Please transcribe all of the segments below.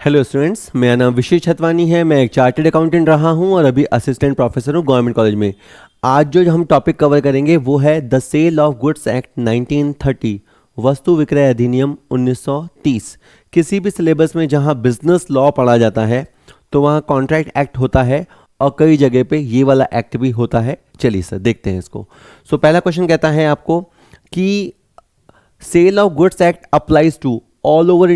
Hello students, मेरा नाम विशेष छतवानी है। मैं एक चार्टर्ड अकाउंटेंट रहा हूं और अभी असिस्टेंट प्रोफेसर हूं गवर्नमेंट कॉलेज में। आज जो हम टॉपिक कवर करेंगे वो है the sale of goods act 1930, वस्तु विक्रय अधिनियम 1930। किसी भी सिलेबस में जहां बिजनेस लॉ पढ़ा जाता है तो वहां कॉन्ट्रैक्ट एक्ट होता है और कई जगह पे ये वाला एक्ट भी होता है। चलिए सर देखते हैं इसको। पहला क्वेश्चन कहता है आपको कि sale of goods act applies to all over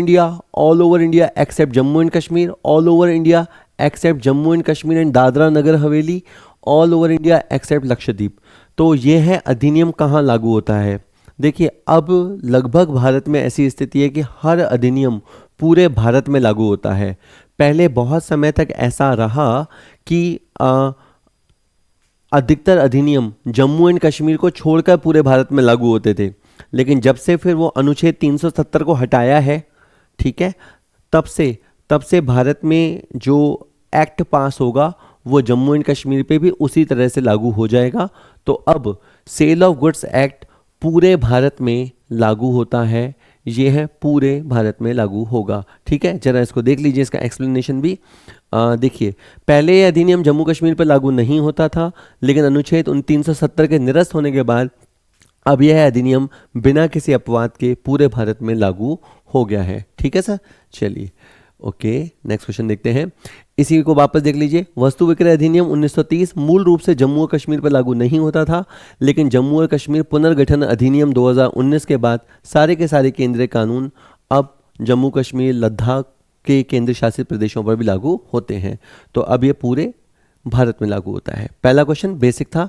India except Jammu and Kashmir, all over India except Jammu and Kashmir and Dadra Nagar Haveli, all over India except Lakshadweep. तो ये है अधिनियम कहाँ लागू होता है। देखिए, अब लगभग भारत में ऐसी स्थिति है कि हर अधिनियम पूरे भारत में लागू होता है। पहले बहुत समय तक ऐसा रहा कि अधिकतर अधिनियम जम्मू एंड कश्मीर को छोड़कर पूरे भारत में लागू होते थे, लेकिन जब से फिर वो अनुच्छेद 370 को हटाया है, ठीक है, तब से भारत में जो एक्ट पास होगा वो जम्मू एंड कश्मीर पे भी उसी तरह से लागू हो जाएगा। तो अब सेल ऑफ गुड्स एक्ट पूरे भारत में लागू होता है। ये है पूरे भारत में लागू होगा। ठीक है, जरा इसको देख लीजिए, इसका एक्सप्लेनेशन भी देखिए। पहले ये अधिनियम जम्मू कश्मीर पर लागू नहीं होता था, लेकिन अनुच्छेद 370 के निरस्त होने के बाद अब यह अधिनियम बिना किसी अपवाद के पूरे भारत में लागू हो गया है। ठीक है सर, चलिए ओके, नेक्स्ट क्वेश्चन देखते हैं। इसी को वापस देख लीजिए। वस्तु विक्रय अधिनियम 1930 मूल रूप से जम्मू और कश्मीर पर लागू नहीं होता था, लेकिन जम्मू और कश्मीर पुनर्गठन अधिनियम 2019 के बाद सारे के सारे केंद्रीय कानून अब जम्मू कश्मीर लद्दाख के केंद्र शासित प्रदेशों पर भी लागू होते हैं। तो अब ये पूरे भारत में लागू होता है। पहला क्वेश्चन बेसिक था,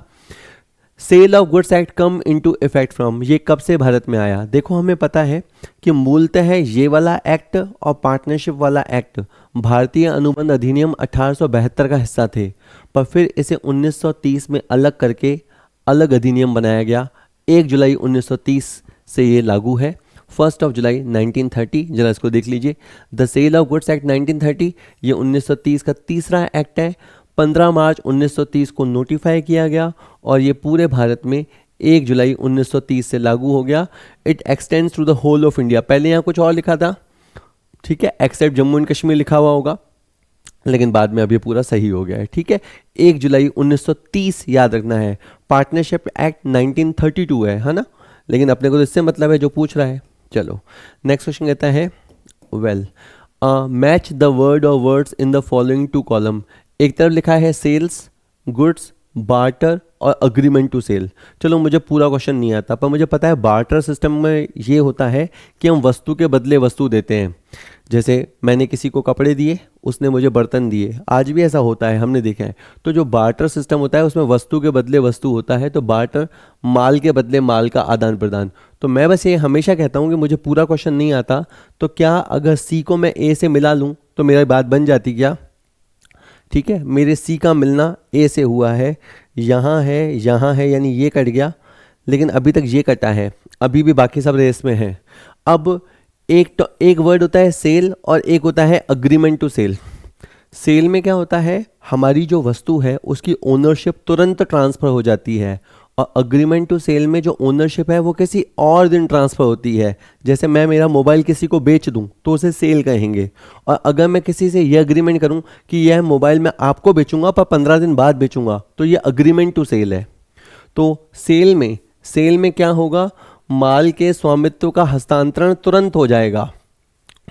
sale of goods act come into effect from, ये कब से भारत में आया। देखो, हमें पता है कि मूलतः ये वाला एक्ट और पार्टनरशिप वाला एक्ट भारतीय अनुबंध अधिनियम 1872 का हिस्सा थे, पर फिर इसे 1930 में अलग करके अलग अधिनियम बनाया गया। 1 जुलाई 1930 से ये लागू है, 1 जुलाई 1930। जरा इसको देख लीजिए। The sale of goods act 1930 ये 1930 का तीसरा एक्ट है। 15 मार्च 1930 को नोटिफाई किया गया और ये पूरे भारत में 1 जुलाई 1930 से लागू हो गया। It extends to the whole of India. पहले यहाँ कुछ और लिखा था, ठीक है, एक्सेप्ट जम्मू एंड कश्मीर लिखा हुआ होगा, लेकिन बाद में अब ये पूरा सही हो गया है। ठीक है, 1 जुलाई 1930 याद रखना है। पार्टनरशिप एक्ट 1932 है ना, लेकिन अपने को तो इससे मतलब है जो पूछ रहा है। चलो नेक्स्ट क्वेश्चन कहता है, वेल मैच द वर्ड और words in the following 2 column. एक तरफ लिखा है सेल्स, गुड्स, बार्टर और अग्रीमेंट टू सेल। चलो, मुझे पूरा क्वेश्चन नहीं आता, पर मुझे पता है बार्टर सिस्टम में ये होता है कि हम वस्तु के बदले वस्तु देते हैं। जैसे मैंने किसी को कपड़े दिए, उसने मुझे बर्तन दिए, आज भी ऐसा होता है, हमने देखा है। तो जो बार्टर सिस्टम होता है उसमें वस्तु के बदले वस्तु होता है, तो बार्टर माल के बदले माल का आदान प्रदान। तो मैं बस ये हमेशा कहता हूँ कि मुझे पूरा क्वेश्चन नहीं आता, तो क्या अगर सी को मैं ए से मिला लूँ तो मेरी बात बन जाती क्या। ठीक है, मेरे सी का मिलना ए से हुआ है, यहाँ है, यानी ये कट गया, लेकिन अभी तक ये कटा है, अभी भी बाकी सब रेस में है। अब एक वर्ड होता है सेल और एक होता है अग्रीमेंट टू सेल। सेल में क्या होता है, हमारी जो वस्तु है उसकी ओनरशिप तुरंत ट्रांसफ़र हो जाती है, और अग्रीमेंट टू सेल में जो ओनरशिप है वो किसी और दिन ट्रांसफ़र होती है। जैसे मैं मेरा मोबाइल किसी को बेच दूं तो उसे सेल कहेंगे, और अगर मैं किसी से ये अग्रीमेंट करूं कि यह मोबाइल मैं आपको बेचूंगा पर 15 दिन बाद बेचूंगा, तो ये अग्रीमेंट टू सेल है। तो सेल में क्या होगा, माल के स्वामित्व का हस्तांतरण तुरंत हो जाएगा।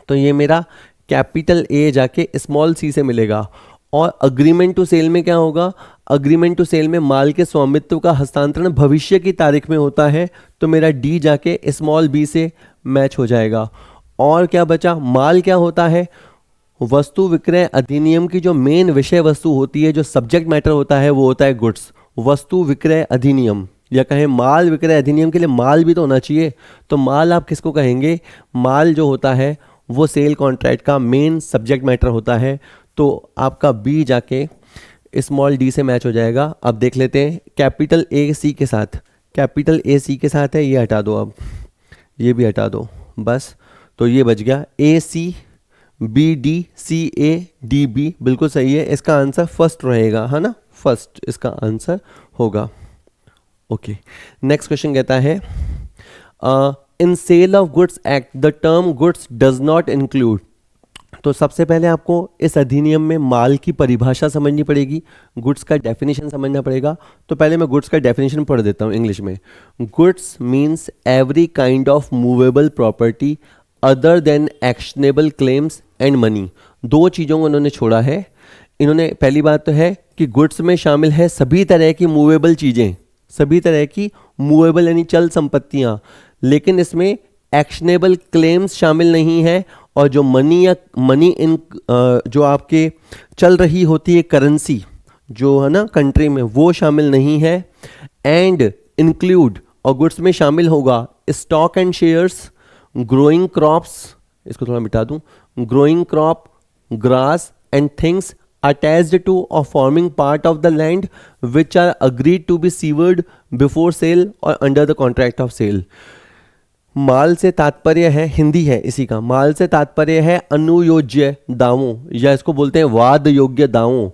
तो ये मेरा कैपिटल ए जाके स्मॉल सी से मिलेगा। और अग्रीमेंट टू सेल में क्या होगा, अग्रीमेंट टू सेल में माल के स्वामित्व का हस्तांतरण भविष्य की तारीख में होता है, तो मेरा डी जाके स्मॉल बी से मैच हो जाएगा। और क्या बचा, माल क्या होता है, वस्तु विक्रय अधिनियम की जो मेन विषय वस्तु होती है, जो सब्जेक्ट मैटर होता है, वो होता है गुड्स। वस्तु विक्रय अधिनियम या कहें माल विक्रय अधिनियम के लिए माल भी तो होना चाहिए। तो माल आप किसको कहेंगे, माल जो होता है वो सेल कॉन्ट्रैक्ट का मेन सब्जेक्ट मैटर होता है। तो आपका बी जाके स्मॉल डी से मैच हो जाएगा। अब देख लेते हैं कैपिटल ए सी के साथ, कैपिटल ए सी के साथ है, ये हटा दो, अब ये भी हटा दो बस। तो ये बच गया A C B D C A D B, बिल्कुल सही है। इसका आंसर फर्स्ट रहेगा, है ना, फर्स्ट इसका आंसर होगा। ओके, नेक्स्ट क्वेश्चन कहता है, in sale of goods act the term goods does not include तो सबसे पहले आपको इस अधिनियम में माल की परिभाषा समझनी पड़ेगी, गुड्स का डेफिनेशन समझना पड़ेगा। तो पहले मैं गुड्स का डेफिनेशन पढ़ देता हूँ इंग्लिश में। Goods means every kind of movable property other than actionable claims and money. दो चीज़ों को उन्होंने छोड़ा है। इन्होंने पहली बात तो है कि गुड्स में शामिल है सभी तरह की मूवेबल चीज़ें, सभी तरह की मूवेबल यानी चल संपत्तियाँ, लेकिन इसमें एक्शनेबल क्लेम्स शामिल नहीं है, और जो मनी इन जो आपके चल रही होती है करेंसी जो है ना कंट्री में, वो शामिल नहीं है। एंड इंक्लूड, और गुड्स में शामिल होगा stock and shares, growing crops, इसको थोड़ा मिटा दूं, growing crop, grass and things attached to or forming part of the land which are agreed to be severed before sale or under the contract of sale। माल से तात्पर्य है, हिंदी है इसी का, माल से तात्पर्य है अनुयोज्य दावों, या इसको बोलते हैं वाद योग्य दावों,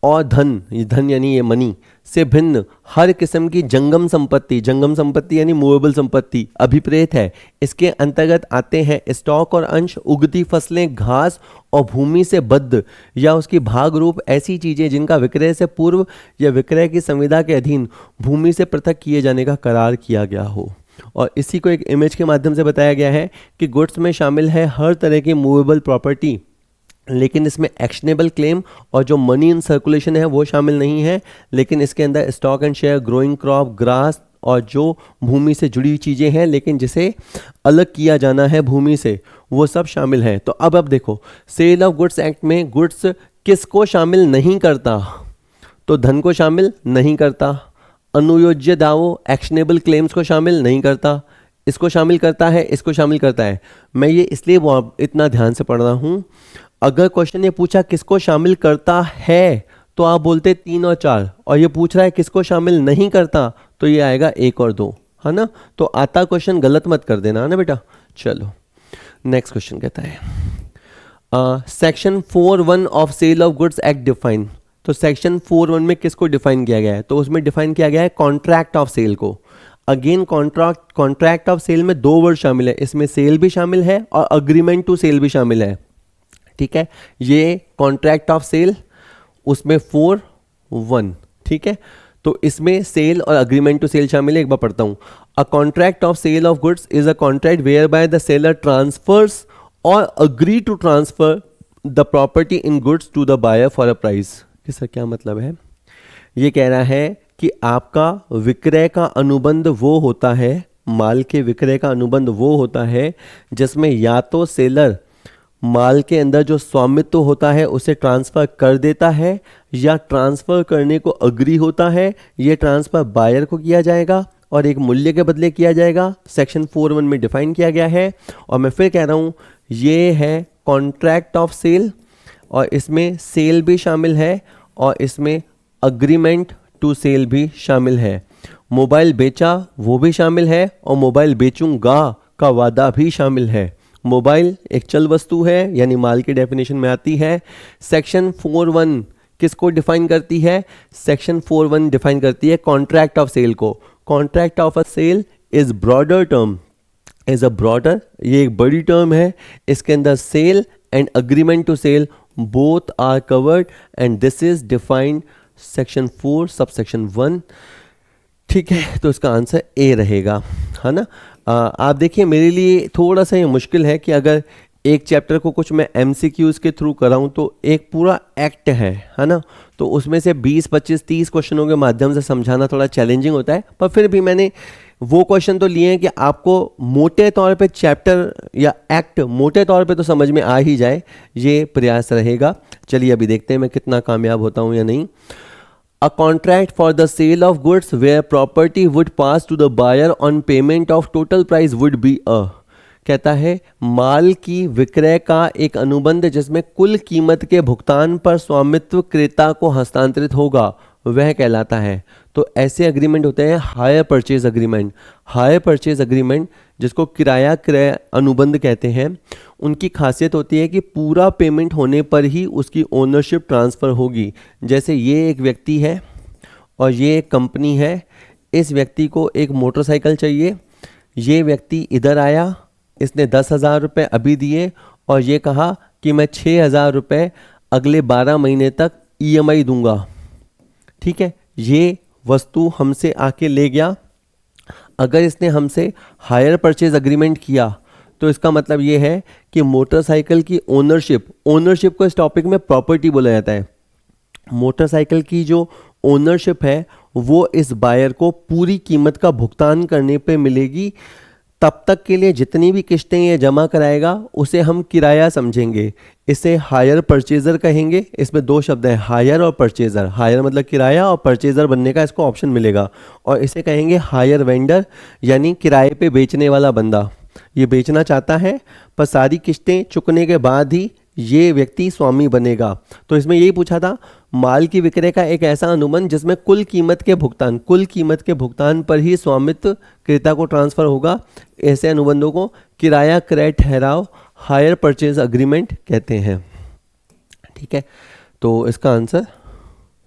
और धन, ये धन यानी ये मनी से भिन्न हर किस्म की जंगम संपत्ति, जंगम संपत्ति यानी मूवेबल संपत्ति अभिप्रेत है। इसके अंतर्गत आते हैं स्टॉक और अंश, उगती फसलें, घास और भूमि से बद्ध या उसकी भाग रूप ऐसी चीजें जिनका विक्रय से पूर्व या विक्रय की संविदा के अधीन भूमि से पृथक किए जाने का करार किया गया हो। और इसी को एक इमेज के माध्यम से बताया गया है कि गुड्स में शामिल है हर तरह की मूवेबल प्रॉपर्टी, लेकिन इसमें एक्शनेबल क्लेम और जो मनी इन सर्कुलेशन है वो शामिल नहीं है, लेकिन इसके अंदर stock and share, growing crop, grass और जो भूमि से जुड़ी हुई चीज़ें हैं लेकिन जिसे अलग किया जाना है भूमि से, वो सब शामिल है। तो अब देखो, सेल ऑफ गुड्स एक्ट में गुड्स किसको शामिल नहीं करता? तो धन को शामिल नहीं करता, अनुयोज्य दावों एक्शनेबल क्लेम्स को शामिल नहीं करता, इसको शामिल करता है, इसको शामिल करता है। मैं ये इसलिए इतना ध्यान से पढ़ रहा हूँ, अगर क्वेश्चन ये पूछा किसको शामिल करता है तो आप बोलते 3 और 4, और ये पूछ रहा है किसको शामिल नहीं करता तो ये आएगा 1 और 2, है ना। तो आता क्वेश्चन गलत मत कर देना, है ना बेटा। चलो नेक्स्ट क्वेश्चन कहता है section 4(1) of sale of goods act define. तो सेक्शन 4(1) में किसको डिफाइन किया गया है? तो उसमें डिफाइन किया गया है कॉन्ट्रैक्ट ऑफ सेल को। अगेन कॉन्ट्रैक्ट ऑफ सेल में 2 वर्ड शामिल है, इसमें सेल भी शामिल है और अग्रीमेंट टू सेल भी शामिल है, ठीक है। ये कॉन्ट्रैक्ट ऑफ सेल, उसमें 4(1), ठीक है। तो इसमें सेल और अग्रीमेंट टू सेल शामिल है। एक बार पढ़ता हूं, a contract of sale of goods is a contract whereby the seller transfers or agree to transfer the property in goods to the buyer for a price. इसका क्या मतलब है? ये कह रहा है कि आपका विक्रय का अनुबंध वो होता है, माल के विक्रय का अनुबंध वो होता है जिसमें या तो सेलर माल के अंदर जो स्वामित्व होता है उसे ट्रांसफ़र कर देता है, या ट्रांसफ़र करने को अग्री होता है। ये ट्रांसफ़र बायर को किया जाएगा और एक मूल्य के बदले किया जाएगा, सेक्शन 4(1) में डिफाइन किया गया है। और मैं फिर कह रहा हूँ, ये है कॉन्ट्रैक्ट ऑफ सेल, और इसमें सेल भी शामिल है और इसमें अग्रीमेंट टू सेल भी शामिल है। मोबाइल बेचा वो भी शामिल है और मोबाइल बेचूंगा का वादा भी शामिल है। मोबाइल एक चल वस्तु है यानी माल की डेफिनेशन में आती है। सेक्शन 4(1) किसको डिफाइन करती है? सेक्शन 4(1) डिफाइन करती है कॉन्ट्रैक्ट ऑफ सेल को। Contract of a sale is broader term, is a broader, ये एक बड़ी टर्म है। इसके अंदर sale and agreement to sale both are covered and this is defined section 4 subsection 1, ठीक है। तो इसका आंसर ए रहेगा, है ना। आप देखिए, मेरे लिए थोड़ा सा ये मुश्किल है कि अगर एक चैप्टर को कुछ मैं MCQs के थ्रू कराऊं तो एक पूरा एक्ट है ना, तो उसमें से 20, 25, 30 क्वेश्चनों के माध्यम से समझाना थोड़ा चैलेंजिंग होता है। पर फिर भी मैंने वो क्वेश्चन तो लिए हैं कि आपको मोटे तौर पे चैप्टर या एक्ट मोटे तौर पे तो समझ में आ ही जाए, ये प्रयास रहेगा। चलिए अभी देखते हैं मैं कितना कामयाब होता हूँ या नहीं। A contract for the sale of goods where property would pass to the buyer on payment of total price would be a, कहता है माल की विक्रय का एक अनुबंध जिसमें कुल कीमत के भुगतान पर स्वामित्व क्रेता को हस्तांतरित होगा, वह कहलाता है। तो ऐसे अग्रीमेंट होते हैं hire purchase agreement. Hire purchase agreement जिसको किराया क्रय अनुबंध कहते हैं, उनकी खासियत होती है कि पूरा पेमेंट होने पर ही उसकी ओनरशिप ट्रांसफ़र होगी। जैसे ये एक व्यक्ति है और ये एक कंपनी है, इस व्यक्ति को एक मोटरसाइकिल चाहिए, ये व्यक्ति इधर आया, इसने 10,000 रुपये अभी दिए और ये कहा कि मैं 6,000 रुपये अगले 12 महीने तक ईएमआई दूंगा, ठीक है। ये वस्तु हमसे आके ले गया, अगर इसने हमसे हायर परचेज अग्रीमेंट किया तो इसका मतलब ये है कि मोटरसाइकिल की ओनरशिप को इस टॉपिक में प्रॉपर्टी बोला जाता है। मोटरसाइकिल की जो ओनरशिप है वो इस बायर को पूरी कीमत का भुगतान करने पे मिलेगी। तब तक के लिए जितनी भी किस्तें ये जमा कराएगा उसे हम किराया समझेंगे, इसे हायर परचेजर कहेंगे। इसमें दो शब्द हैं, हायर और परचेजर। हायर मतलब किराया और परचेजर बनने का इसको ऑप्शन मिलेगा। और इसे कहेंगे हायर वेंडर, यानी किराए पे बेचने वाला बंदा। ये बेचना चाहता है पर सारी किस्तें चुकने के बाद ही ये व्यक्ति स्वामी बनेगा। तो इसमें यही पूछा था, माल की विक्रय का एक ऐसा अनुबंध जिसमें कुल कीमत के भुगतान पर ही स्वामित्व क्रेता को ट्रांसफर होगा। ऐसे अनुबंधों को किराया क्रय ठहराव हायर परचेज अग्रीमेंट कहते हैं, ठीक है। तो इसका आंसर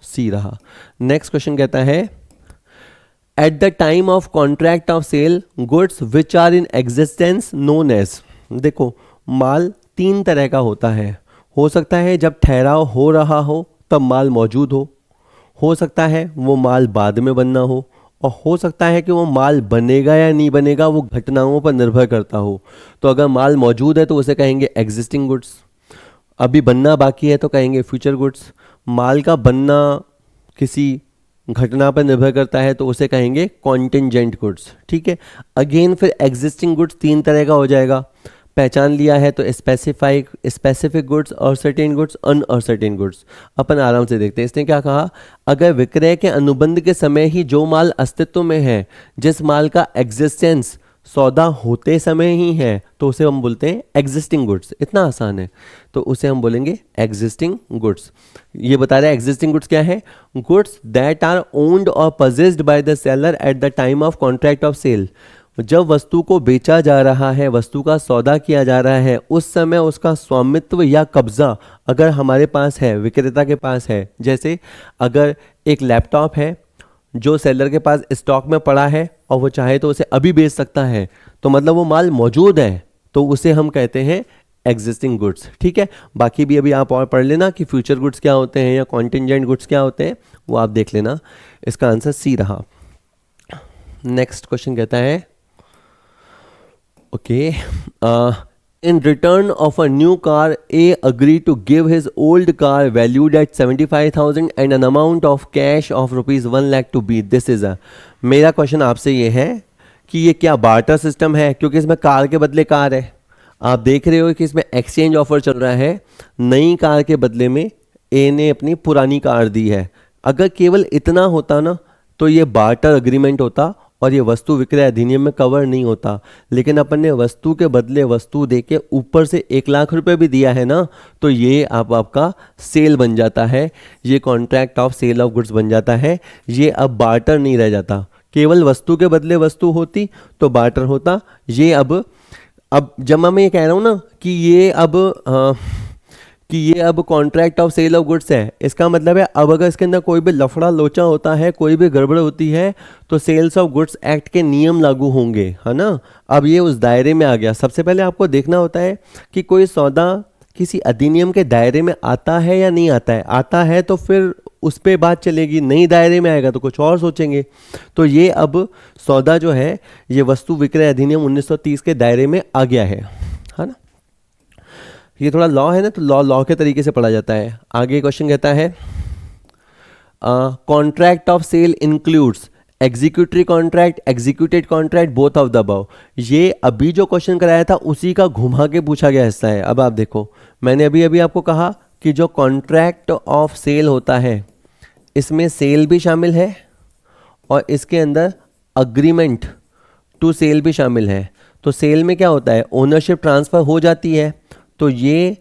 सी रहा। नेक्स्ट क्वेश्चन कहता है, at the time of contract of sale goods which are in existence known as. देखो, माल तीन तरह का होता है। हो सकता है जब ठहराव हो रहा हो तब माल मौजूद हो सकता है वो माल बाद में बनना और हो सकता है कि वो माल बनेगा या नहीं बनेगा वो घटनाओं पर निर्भर करता हो। तो अगर माल मौजूद है तो उसे कहेंगे एग्जिस्टिंग गुड्स, अभी बनना बाकी है तो कहेंगे फ्यूचर गुड्स। माल का बनना किसी घटना पर निर्भर करता है तो उसे कहेंगे कॉन्टिंजेंट गुड्स, ठीक है। अगेन फिर एग्जिस्टिंग गुड्स तीन तरह का हो जाएगा। पहचान लिया है तो स्पेसिफिक गुड्स और सर्टेन गुड्स, अनअसर्टेन गुड्स। अपन आराम से देखते हैं। इसने क्या कहा, अगर विक्रय के अनुबंध के समय ही जो माल अस्तित्व में है, जिस माल का एग्जिस्टेंस सौदा होते समय ही है, तो उसे हम बोलते हैं एग्जिस्टिंग गुड्स। इतना आसान है, तो उसे हम बोलेंगे एग्जिस्टिंग गुड्स। ये बता रहा है एग्जिस्टिंग गुड्स क्या है, गुड्स दैट आर ओन्ड और possessed by the seller at the time of contract of sale. जब वस्तु को बेचा जा रहा है, वस्तु का सौदा किया जा रहा है, उस समय उसका स्वामित्व या कब्जा अगर हमारे पास है, विक्रेता के पास है। जैसे अगर एक लैपटॉप है जो सेलर के पास स्टॉक में पड़ा है और वो चाहे तो उसे अभी बेच सकता है, तो मतलब वो माल मौजूद है, तो उसे हम कहते हैं एग्जिस्टिंग गुड्स, ठीक है। बाकी भी अभी आप और पढ़ लेना कि फ्यूचर गुड्स क्या होते हैं या कॉन्टिंजेंट गुड्स क्या होते हैं, वो आप देख लेना। इसका आंसर सी रहा। नेक्स्ट क्वेश्चन कहता है, okay, in return of a new car, A agreed to give his old car valued at 75,000 and an amount of cash of rupees 1 lakh to B. This is a, मेरा question आपसे ये है कि ये क्या barter system है, क्योंकि इसमें कार के बदले कार है। आप देख रहे हो कि इसमें एक्सचेंज ऑफर चल रहा है, नई कार के बदले में ए ने अपनी पुरानी कार दी है। अगर केवल इतना होता ना तो ये बार्टर अग्रीमेंट होता और ये वस्तु विक्रय अधिनियम में कवर नहीं होता। लेकिन अपन ने वस्तु के बदले वस्तु देके ऊपर से 1 लाख रुपए भी दिया है ना, तो ये आपका सेल बन जाता है, ये contract of sale of goods बन जाता है। ये अब बार्टर नहीं रह जाता। केवल वस्तु के बदले वस्तु होती तो बार्टर होता। ये अब जब मैं ये कह रहा हूँ ना कि ये अब contract of sale of goods है, इसका मतलब है अब अगर इसके अंदर कोई भी लफड़ा लोचा होता है, कोई भी गड़बड़ होती है, तो सेल्स ऑफ गुड्स एक्ट के नियम लागू होंगे, है ना। अब ये उस दायरे में आ गया। सबसे पहले आपको देखना होता है कि कोई सौदा किसी अधिनियम के दायरे में आता है या नहीं आता है। आता है तो फिर उस पर बात चलेगी, नई दायरे में आएगा तो कुछ और सोचेंगे। तो ये अब सौदा जो है ये वस्तु विक्रय अधिनियम 1930 के दायरे में आ गया है ना। ये थोड़ा लॉ है ना, तो लॉ के तरीके से पढ़ा जाता है। आगे क्वेश्चन कहता है, contract of sale includes executory contract, executed contract, both of the above. ये अभी जो क्वेश्चन कराया था उसी का घुमा के पूछा गया हिस्सा है। अब आप देखो, मैंने अभी आपको कहा कि जो कॉन्ट्रैक्ट ऑफ सेल होता है इसमें सेल भी शामिल है और इसके अंदर अग्रीमेंट टू सेल भी शामिल है। तो सेल में क्या होता है, ओनरशिप ट्रांसफर हो जाती है, तो ये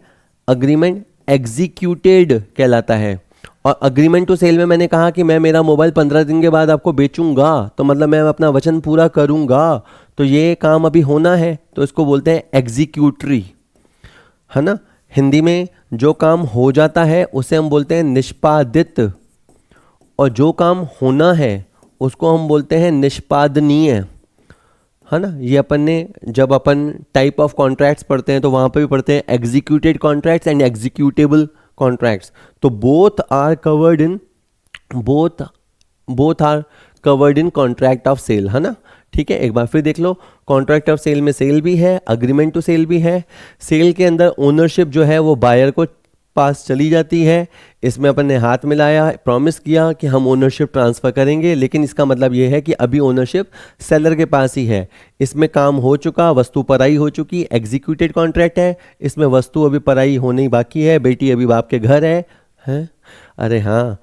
अग्रीमेंट एग्जीक्यूटेड कहलाता है। और अग्रीमेंट टू सेल में मैंने कहा कि मैं मेरा मोबाइल 15 दिन के बाद आपको बेचूंगा, तो मतलब मैं अपना वचन पूरा करूंगा, तो ये काम अभी होना है, तो इसको बोलते हैं एग्जीक्यूटरी, है ना। हिंदी में जो काम हो जाता है उसे हम बोलते हैं निष्पादित, और जो काम होना है उसको हम बोलते हैं निष्पादनीय। है ना। ये अपन ने जब अपन टाइप ऑफ कॉन्ट्रैक्ट्स पढ़ते हैं तो वहाँ पे भी पढ़ते हैं executed contracts and executable contracts. तो both are covered in both both are covered in contract of sale, है ना। ठीक है, एक बार फिर देख लो, कॉन्ट्रैक्ट ऑफ सेल में सेल भी है, अग्रीमेंट टू सेल भी है। सेल के अंदर ओनरशिप जो है वो बायर को पास चली जाती है। इसमें अपन ने हाथ मिलाया, प्रॉमिस किया कि हम ओनरशिप ट्रांसफ़र करेंगे, लेकिन इसका मतलब ये है कि अभी ओनरशिप सेलर के पास ही है। इसमें काम हो चुका, वस्तु पराई हो चुकी, एग्जीक्यूटेड कॉन्ट्रैक्ट है। इसमें वस्तु अभी पराई होने ही बाकी है, बेटी अभी बाप के घर है, हैं? अरे हाँ,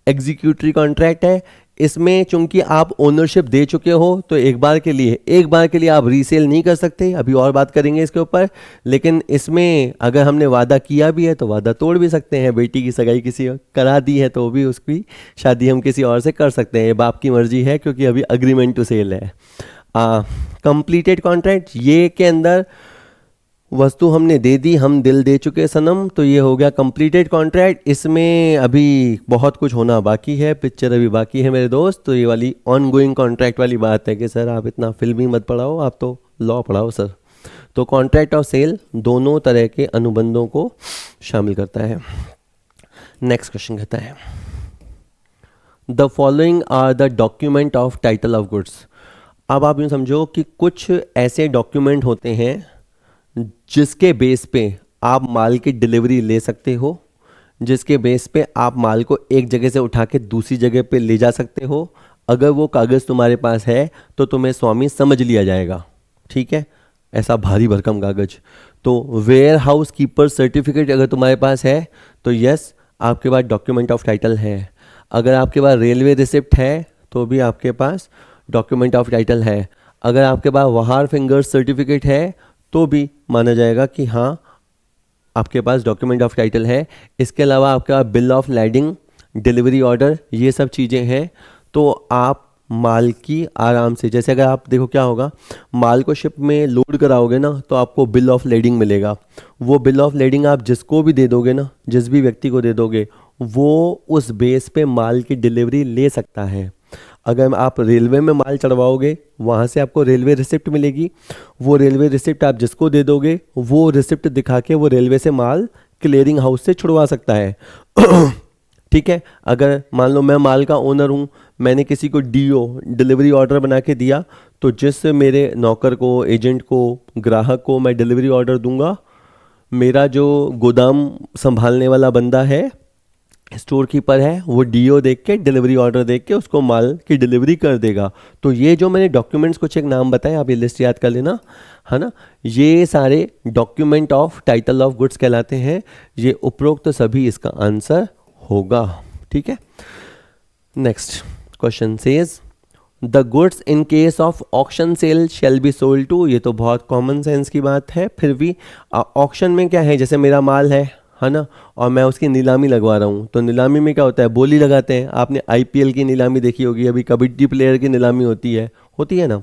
एग्जीक्यूटरी कॉन्ट्रैक्ट है। इसमें चूंकि आप ओनरशिप दे चुके हो तो एक बार के लिए आप रीसेल नहीं कर सकते, अभी और बात करेंगे इसके ऊपर। लेकिन इसमें अगर हमने वादा किया भी है तो वादा तोड़ भी सकते हैं। बेटी की सगाई किसी और करा दी है तो भी उसकी शादी हम किसी और से कर सकते हैं, ये बाप की मर्जी है, क्योंकि अभी अग्रीमेंट टू सेल है। कंप्लीटेड कॉन्ट्रैक्ट, ये के अंदर वस्तु हमने दे दी, हम दिल दे चुके सनम, तो ये हो गया कंप्लीटेड कॉन्ट्रैक्ट। इसमें अभी बहुत कुछ होना बाकी है, पिक्चर अभी बाकी है मेरे दोस्त। तो ये वाली ऑन गोइंग कॉन्ट्रैक्ट वाली बात है कि सर आप इतना फिल्मी मत पढ़ाओ, आप तो लॉ पढ़ाओ सर। तो कॉन्ट्रैक्ट ऑफ सेल दोनों तरह के अनुबंधों को शामिल करता है। नेक्स्ट क्वेश्चन कहता है, the following are the document of title of goods. अब आप यूँ समझो कि कुछ ऐसे डॉक्यूमेंट होते हैं जिसके बेस पे आप माल की डिलीवरी ले सकते हो, जिसके बेस पे आप माल को एक जगह से उठा के दूसरी जगह पे ले जा सकते हो। अगर वो कागज़ तुम्हारे पास है तो तुम्हें स्वामी समझ लिया जाएगा, ठीक है, ऐसा भारी भरकम कागज। तो वेयर हाउस कीपर सर्टिफिकेट अगर तुम्हारे पास है तो यस, आपके पास डॉक्यूमेंट ऑफ टाइटल है। अगर आपके पास रेलवे रिसिप्ट है तो भी आपके पास डॉक्यूमेंट ऑफ टाइटल है। अगर आपके पास वहार फिंगर्स सर्टिफिकेट है तो भी माना जाएगा कि हाँ आपके पास डॉक्यूमेंट ऑफ टाइटल है। इसके अलावा आपका bill of lading, delivery order, ये सब चीज़ें हैं। तो आप माल की आराम से, जैसे अगर आप देखो क्या होगा, माल को शिप में लोड कराओगे ना तो आपको बिल ऑफ लेडिंग मिलेगा। वो बिल ऑफ लेडिंग आप जिसको भी दे दोगे ना, जिस भी व्यक्ति को दे दोगे, वो उस बेस पे माल की डिलीवरी ले सकता है। अगर आप रेलवे में माल चढ़वाओगे वहाँ से आपको रेलवे रिसिप्ट मिलेगी। वो रेलवे रिसिप्ट आप जिसको दे दोगे वो रिसिप्ट दिखा के वो रेलवे से माल क्लियरिंग हाउस से छुड़वा सकता है। ठीक है, अगर मान लो मैं माल का ओनर हूँ, मैंने किसी को डीओ डिलीवरी ऑर्डर बना के दिया, तो जिस मेरे नौकर को, एजेंट को, ग्राहक को मैं डिलीवरी ऑर्डर दूंगा, मेरा जो गोदाम संभालने वाला बंदा है, स्टोर कीपर है, वो डीओ देख के, डिलीवरी ऑर्डर देख के उसको माल की डिलीवरी कर देगा। तो ये जो मैंने डॉक्यूमेंट्स कुछ एक नाम बताए, आप ये लिस्ट याद कर लेना, है ना। ये सारे document of title of goods कहलाते हैं। ये उपरोक्त सभी इसका आंसर होगा, ठीक है। Next question says the goods in case of auction sale shall be sold to. ये तो बहुत कॉमन सेंस की बात है, फिर भी ऑक्शन में क्या है, जैसे मेरा माल है ना, और मैं उसकी नीलामी लगवा रहा हूँ। तो नीलामी में क्या होता है, बोली लगाते हैं। आपने आईपीएल की नीलामी देखी होगी, अभी कबड्डी प्लेयर की नीलामी होती है ना।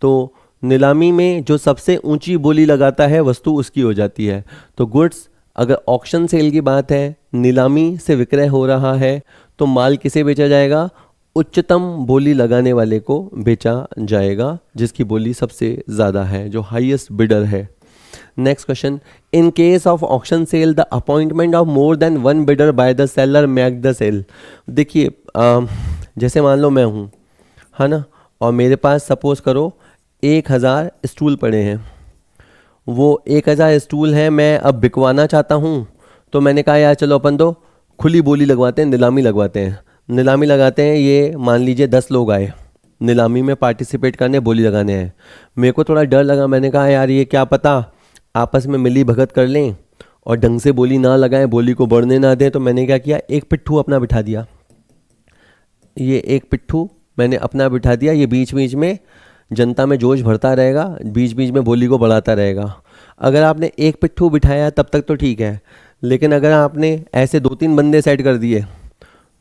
तो नीलामी में जो सबसे ऊंची बोली लगाता है वस्तु उसकी हो जाती है। तो गुड्स, अगर ऑक्शन सेल की बात है, नीलामी से विक्रय हो रहा है, तो माल किसे बेचा जाएगा, उच्चतम बोली लगाने वाले को बेचा जाएगा, जिसकी बोली सबसे ज़्यादा है, जो हाईएस्ट बिडर है। Next question, in case of auction sale the appointment of more than one bidder by the seller make the sale. देखिए, जैसे मान लो मैं हूँ, है ना, और मेरे पास सपोज करो 1000 स्टूल पड़े हैं। वो 1000 स्टूल हैं, मैं अब बिकवाना चाहता हूँ। तो मैंने कहा यार चलो अपन तो खुली बोली लगवाते हैं, नीलामी लगवाते हैं। नीलामी लगाते हैं, ये मान लीजिए 10 लोग आए नीलामी में पार्टिसिपेट करने, बोली लगाने हैं। मेरे को थोड़ा डर लगा, मैंने कहा यार ये क्या पता आपस में मिली भगत कर लें और ढंग से बोली ना लगाएं, बोली को बढ़ने ना दें। तो मैंने क्या किया, एक पिट्ठू अपना बिठा दिया। ये एक पिट्ठू मैंने अपना बिठा दिया, ये बीच बीच में जनता में जोश भरता रहेगा, बीच बीच में बोली को बढ़ाता रहेगा। अगर आपने एक पिट्ठू बिठाया तब तक तो ठीक है, लेकिन अगर आपने ऐसे 2-3 बंदे सेट कर दिए,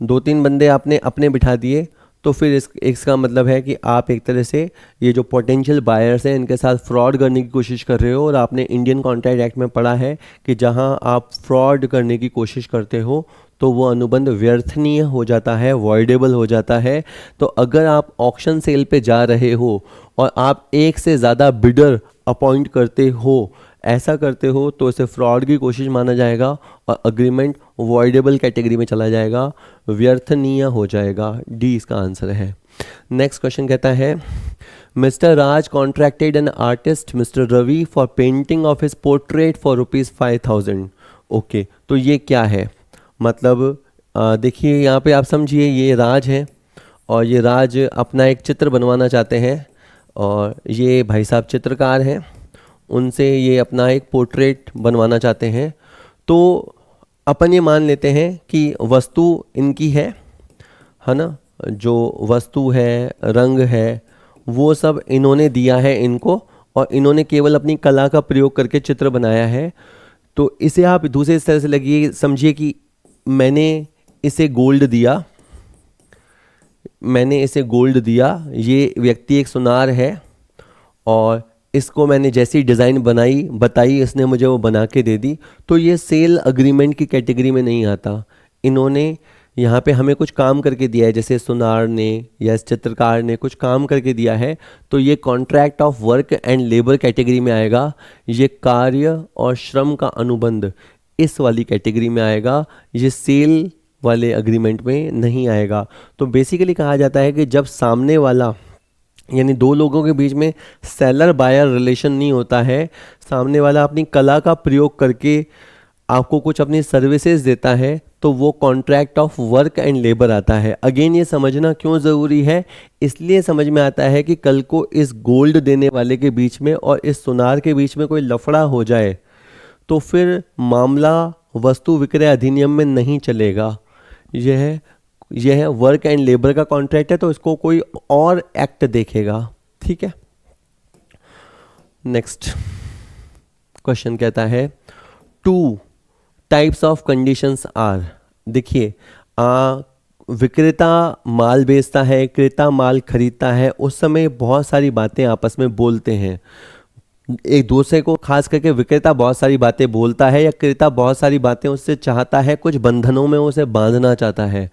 2-3 बंदे आपने अपने बिठा दिए, तो फिर इसका मतलब है कि आप एक तरह से ये जो पोटेंशियल बायर्स हैं इनके साथ फ्रॉड करने की कोशिश कर रहे हो। और आपने इंडियन कॉन्ट्रैक्ट एक्ट में पढ़ा है कि जहां आप फ्रॉड करने की कोशिश करते हो तो वो अनुबंध व्यर्थनीय हो जाता है, वॉइडेबल हो जाता है। तो अगर आप ऑक्शन सेल पे जा रहे हो और आप एक से ज़्यादा बिडर अपॉइंट करते हो, ऐसा करते हो, तो इसे फ्रॉड की कोशिश माना जाएगा और अग्रीमेंट वॉइडेबल कैटेगरी में चला जाएगा, व्यर्थनीय हो जाएगा। डी इसका आंसर है। नेक्स्ट क्वेश्चन कहता है mister Raj contracted an artist mister Ravi for painting of his portrait for ₹5,000। Okay, तो ये क्या है? मतलब देखिए यहाँ पे आप समझिए, ये राज है और ये राज अपना एक चित्र बनवाना चाहते हैं और ये भाई साहब चित्रकार हैं, उनसे ये अपना एक पोर्ट्रेट बनवाना चाहते हैं। तो अपन ये मान लेते हैं कि वस्तु इनकी है ना, जो वस्तु है, रंग है, वो सब इन्होंने दिया है इनको और इन्होंने केवल अपनी कला का प्रयोग करके चित्र बनाया है। तो इसे आप दूसरे तरह से लगिए, समझिए कि मैंने इसे गोल्ड दिया, मैंने इसे गोल्ड दिया, ये व्यक्ति एक सुनार है और इसको मैंने जैसी डिज़ाइन बनाई बताई, इसने मुझे वो बना के दे दी। तो ये सेल अग्रीमेंट की कैटेगरी में नहीं आता। इन्होंने यहाँ पे हमें कुछ काम करके दिया है, जैसे सुनार ने या इस चित्रकार ने कुछ काम करके दिया है, तो ये contract of work and labour category में आएगा। ये कार्य और श्रम का अनुबंध इस वाली कैटेगरी में आएगा, ये सेल वाले अग्रीमेंट में नहीं आएगा। तो बेसिकली कहा जाता है कि जब सामने वाला, यानी दो लोगों के बीच में सेलर बायर रिलेशन नहीं होता है, सामने वाला अपनी कला का प्रयोग करके आपको कुछ अपनी सर्विसेज देता है, तो वो contract of work and labour आता है। अगेन ये समझना क्यों ज़रूरी है? इसलिए समझ में आता है कि कल को इस गोल्ड देने वाले के बीच में और इस सुनार के बीच में कोई लफड़ा हो जाए तो फिर मामला वस्तु विक्रय अधिनियम में नहीं चलेगा। यह वर्क एंड लेबर का कॉन्ट्रैक्ट है, तो इसको कोई और एक्ट देखेगा। ठीक है, नेक्स्ट क्वेश्चन कहता है 2 टाइप्स ऑफ कंडीशंस आर। देखिए, विक्रेता माल बेचता है, क्रेता माल खरीदता है, उस समय बहुत सारी बातें आपस में बोलते हैं एक दूसरे को, खास करके विक्रेता बहुत सारी बातें बोलता है या क्रेता बहुत सारी बातें उससे चाहता है, कुछ बंधनों में उसे बांधना चाहता है।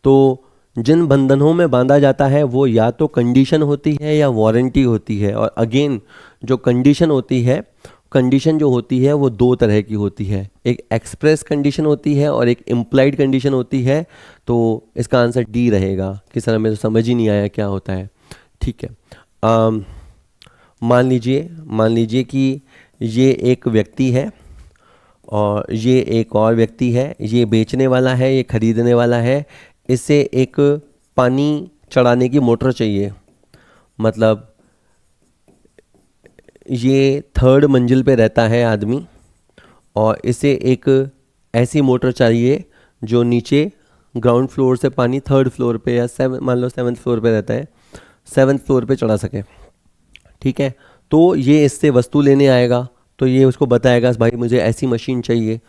तो जिन बंधनों में बांधा जाता है वो या तो कंडीशन होती है या वारंटी होती है। और अगेन जो कंडीशन होती है, कंडीशन जो होती है वो 2 तरह की होती है, एक एक्सप्रेस कंडीशन होती है और एक इम्प्लाइड कंडीशन होती है। तो इसका आंसर डी रहेगा। किस तरह में तो समझ ही नहीं आया क्या होता है। ठीक है, मान लीजिए कि ये एक व्यक्ति है और ये एक और व्यक्ति है, ये बेचने वाला है, ये खरीदने वाला है। इसे एक पानी चढ़ाने की मोटर चाहिए, मतलब ये 3rd मंजिल पे रहता है आदमी और इसे एक ऐसी मोटर चाहिए जो नीचे ग्राउंड फ्लोर से पानी 3rd फ्लोर पे या मान लो 7th फ्लोर पे रहता है, 7th फ्लोर पे चढ़ा सके। ठीक है, तो ये इससे वस्तु लेने आएगा, तो ये उसको बताएगा भाई मुझे ऐसी मशीन चाहिए।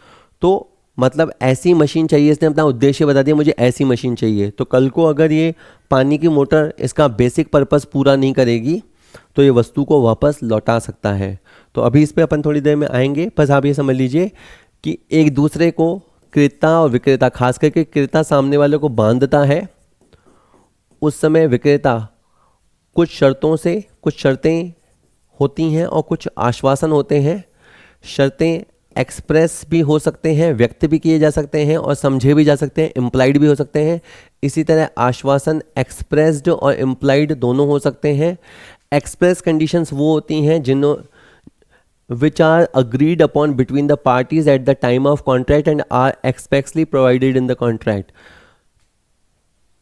तो मतलब ऐसी मशीन चाहिए, इसने अपना उद्देश्य बता दिया, मुझे ऐसी मशीन चाहिए। तो कल को अगर ये पानी की मोटर इसका बेसिक पर्पस पूरा नहीं करेगी तो ये वस्तु को वापस लौटा सकता है। तो अभी इस पे अपन थोड़ी देर में आएंगे, बस आप ये समझ लीजिए कि एक दूसरे को क्रेता और विक्रेता, खास करके क्रेता सामने वाले को बांधता है, उस समय विक्रेता कुछ शर्तें होती हैं और कुछ आश्वासन होते हैं। शर्तें एक्सप्रेस भी हो सकते हैं, व्यक्त भी किए जा सकते हैं और समझे भी जा सकते हैं, इम्प्लाइड भी हो सकते हैं। इसी तरह आश्वासन एक्सप्रेस्ड और इम्प्लाइड दोनों हो सकते हैं। एक्सप्रेस कंडीशंस वो होती हैं which are agreed upon between the parties at the time of contract and are expressly provided in the contract।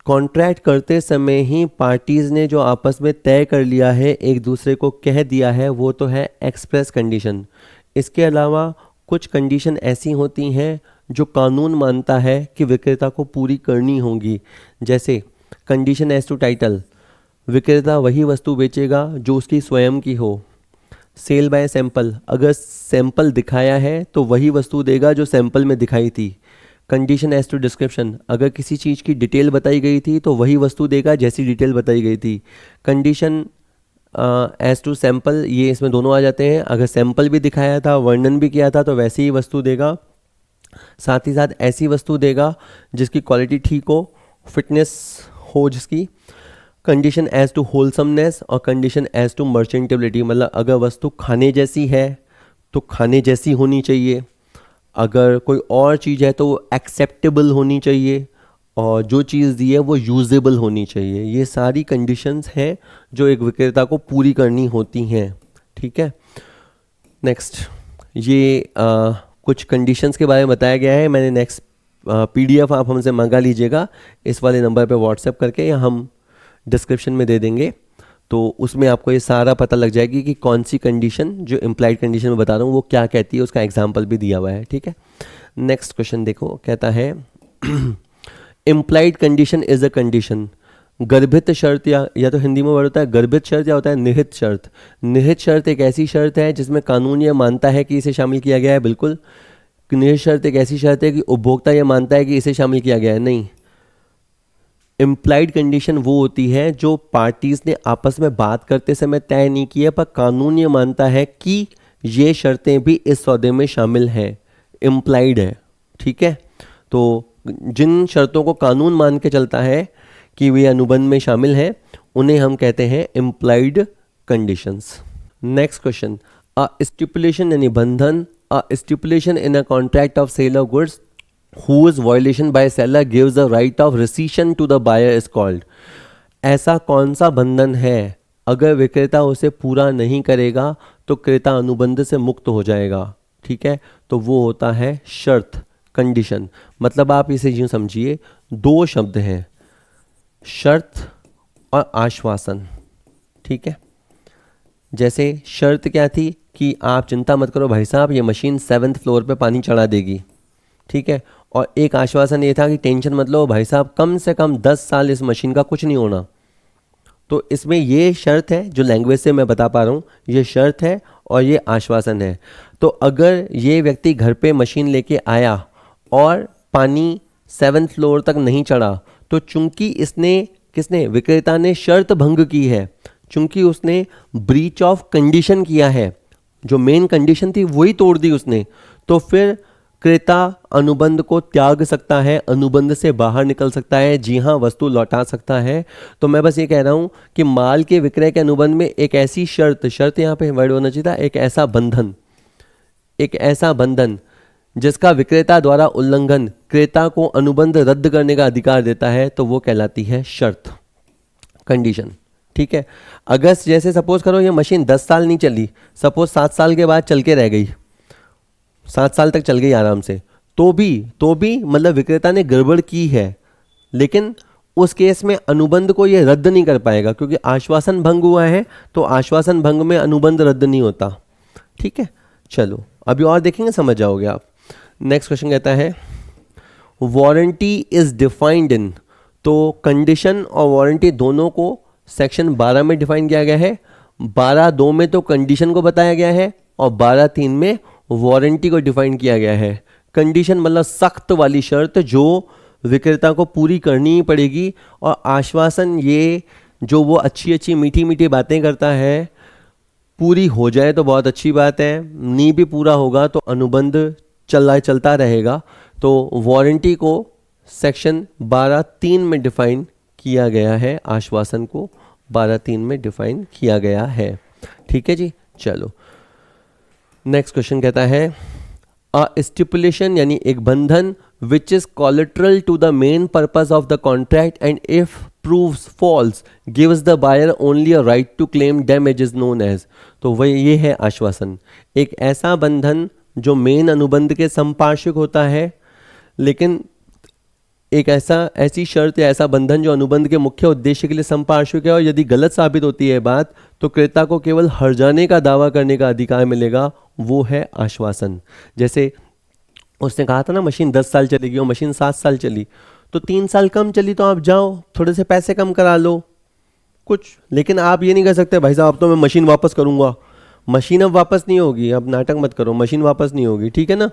Contract करते समय ही पार्टीज ने जो आपस में तय कर लिया है, एक दूसरे को कह दिया है, वो तो है एक्सप्रेस कंडीशन। इसके अलावा कुछ कंडीशन ऐसी होती हैं जो कानून मानता है कि विक्रेता को पूरी करनी होगी। जैसे कंडीशन एज टू टाइटल, विक्रेता वही वस्तु बेचेगा जो उसकी स्वयं की हो। सेल बाय सैंपल, अगर सैंपल दिखाया है तो वही वस्तु देगा जो सैंपल में दिखाई थी। कंडीशन एज टू डिस्क्रिप्शन, अगर किसी चीज़ की डिटेल बताई गई थी तो वही वस्तु देगा जैसी डिटेल बताई गई थी। कंडीशन एज टू सैंपल, ये इसमें दोनों आ जाते हैं, अगर सैंपल भी दिखाया था, वर्णन भी किया था तो वैसे ही वस्तु देगा। साथ ही साथ ऐसी वस्तु देगा जिसकी क्वालिटी ठीक हो, फिटनेस हो जिसकी, कंडीशन एज टू होलसमनेस और कंडीशन एज टू मर्चेंटेबिलिटी, मतलब अगर वस्तु खाने जैसी है तो खाने जैसी होनी चाहिए, अगर कोई और चीज़ है तो वो एक्सेप्टेबल होनी चाहिए, और जो चीज़ दी है वो यूजेबल होनी चाहिए। ये सारी कंडीशंस हैं जो एक विक्रेता को पूरी करनी होती हैं। ठीक है, नेक्स्ट ये कुछ कंडीशंस के बारे में बताया गया है। मैंने नेक्स्ट पीडीएफ आप हमसे मंगा लीजिएगा इस वाले नंबर पे व्हाट्सएप करके, या हम डिस्क्रिप्शन में दे देंगे, तो उसमें आपको ये सारा पता लग जाएगी कि कौन सी कंडीशन, जो इम्प्लाइड कंडीशन में बता रहा हूँ वो क्या कहती है, उसका एग्जाम्पल भी दिया हुआ है। ठीक है, नेक्स्ट क्वेश्चन देखो, कहता है implied condition is a condition, गर्भित शर्त, या तो हिंदी में वर्ड होता है गर्भित शर्त या होता है निहित शर्त। निहित शर्त एक ऐसी शर्त है जिसमें कानून ये मानता है कि इसे शामिल किया गया है, बिल्कुल। निहित शर्त एक ऐसी शर्त है कि उपभोक्ता ये मानता है कि इसे शामिल किया गया है, नहीं। इम्प्लाइड कंडीशन वो होती है जो पार्टीज ने आपस में बात करते समय तय नहीं की है, पर कानून ये मानता है कि ये शर्तें भी इस सौदे में शामिल हैं, इम्प्लाइड है। ठीक है, तो जिन शर्तों को कानून मान के चलता है कि वे अनुबंध में शामिल हैं, उन्हें हम कहते हैं implied conditions. Next question, a stipulation यानी बंधन, a stipulation in a contract of sale of goods whose violation by seller gives the right of rescission to the buyer is called। ऐसा कौन सा बंधन है अगर विक्रेता उसे पूरा नहीं करेगा तो क्रेता अनुबंध से मुक्त हो जाएगा। ठीक है, तो वो होता है शर्त, कंडीशन। मतलब आप इसे यूं समझिए, दो शब्द हैं, शर्त और आश्वासन। ठीक है, जैसे शर्त क्या थी कि आप चिंता मत करो भाई साहब, ये मशीन 7th फ्लोर पे पानी चढ़ा देगी। ठीक है, और एक आश्वासन ये था कि टेंशन मत लो भाई साहब, कम से कम 10 साल इस मशीन का कुछ नहीं होना। तो इसमें ये शर्त है, जो लैंग्वेज से मैं बता पा रहा हूँ, ये शर्त है और ये आश्वासन है। तो अगर ये व्यक्ति घर पे मशीन लेके आया और पानी 7th फ्लोर तक नहीं चढ़ा, तो चूंकि किसने, विक्रेता ने शर्त भंग की है, चूंकि उसने ब्रीच ऑफ कंडीशन किया है, जो मेन कंडीशन थी वही तोड़ दी उसने, तो फिर क्रेता अनुबंध को त्याग सकता है, अनुबंध से बाहर निकल सकता है, जी हाँ, वस्तु लौटा सकता है। तो मैं बस ये कह रहा हूँ कि माल के विक्रय के अनुबंध में एक ऐसी शर्त यहाँ पे वर्ड होना चाहिए था, एक ऐसा बंधन जिसका विक्रेता द्वारा उल्लंघन क्रेता को अनुबंध रद्द करने का अधिकार देता है, तो वो कहलाती है शर्त, कंडीशन। ठीक है, अगर जैसे सपोज करो ये मशीन 10 साल नहीं चली, सपोज 7 साल के बाद चल के रह गई, 7 साल तक चल गई आराम से, तो भी मतलब विक्रेता ने गड़बड़ की है, लेकिन उस केस में अनुबंध को ये रद्द नहीं कर पाएगा, क्योंकि आश्वासन भंग हुआ है, तो आश्वासन भंग में अनुबंध रद्द नहीं होता। ठीक है, चलो अभी और देखेंगे, समझ जाओगे आप। नेक्स्ट क्वेश्चन कहता है वारंटी इज डिफाइंड इन, तो कंडीशन और वारंटी दोनों को सेक्शन 12 में डिफाइन किया गया है। 12(2) में तो कंडीशन को बताया गया है और 12(3) में वारंटी को डिफाइन किया गया है। कंडीशन मतलब सख्त वाली शर्त जो विक्रेता को पूरी करनी ही पड़ेगी, और आश्वासन ये जो वो अच्छी मीठी मीठी बातें करता है, पूरी हो जाए तो बहुत अच्छी बात है, नहीं भी पूरा होगा तो अनुबंध चलता रहेगा। तो वारंटी को सेक्शन 12(3) में डिफाइन किया गया है, आश्वासन को 12(3) में डिफाइन किया गया है। ठीक है जी, चलो नेक्स्ट क्वेश्चन कहता है अ स्टिपुलेशन यानी एक बंधन which is collateral to the main purpose of the contract and if proves false gives the buyer only a right to claim damages known as. तो वह ये है आश्वासन, एक ऐसा बंधन जो मेन अनुबंध के संपार्श्विक होता है, लेकिन एक ऐसी शर्त या ऐसा बंधन जो अनुबंध के मुख्य उद्देश्य के लिए संपार्श्विक है, और यदि गलत साबित होती है बात तो क्रेता को केवल हर्जाने का दावा करने का अधिकार मिलेगा, वो है आश्वासन। जैसे उसने कहा था ना मशीन 10 साल चलेगी और मशीन 7 साल चली, तो 3 साल कम चली तो आप जाओ थोड़े से पैसे कम करा लो कुछ, लेकिन आप ये नहीं कर सकते भाई साहब अब तो मैं मशीन वापस करूंगा। मशीन अब वापस नहीं होगी, अब नाटक मत करो, मशीन वापस नहीं होगी। ठीक है ना,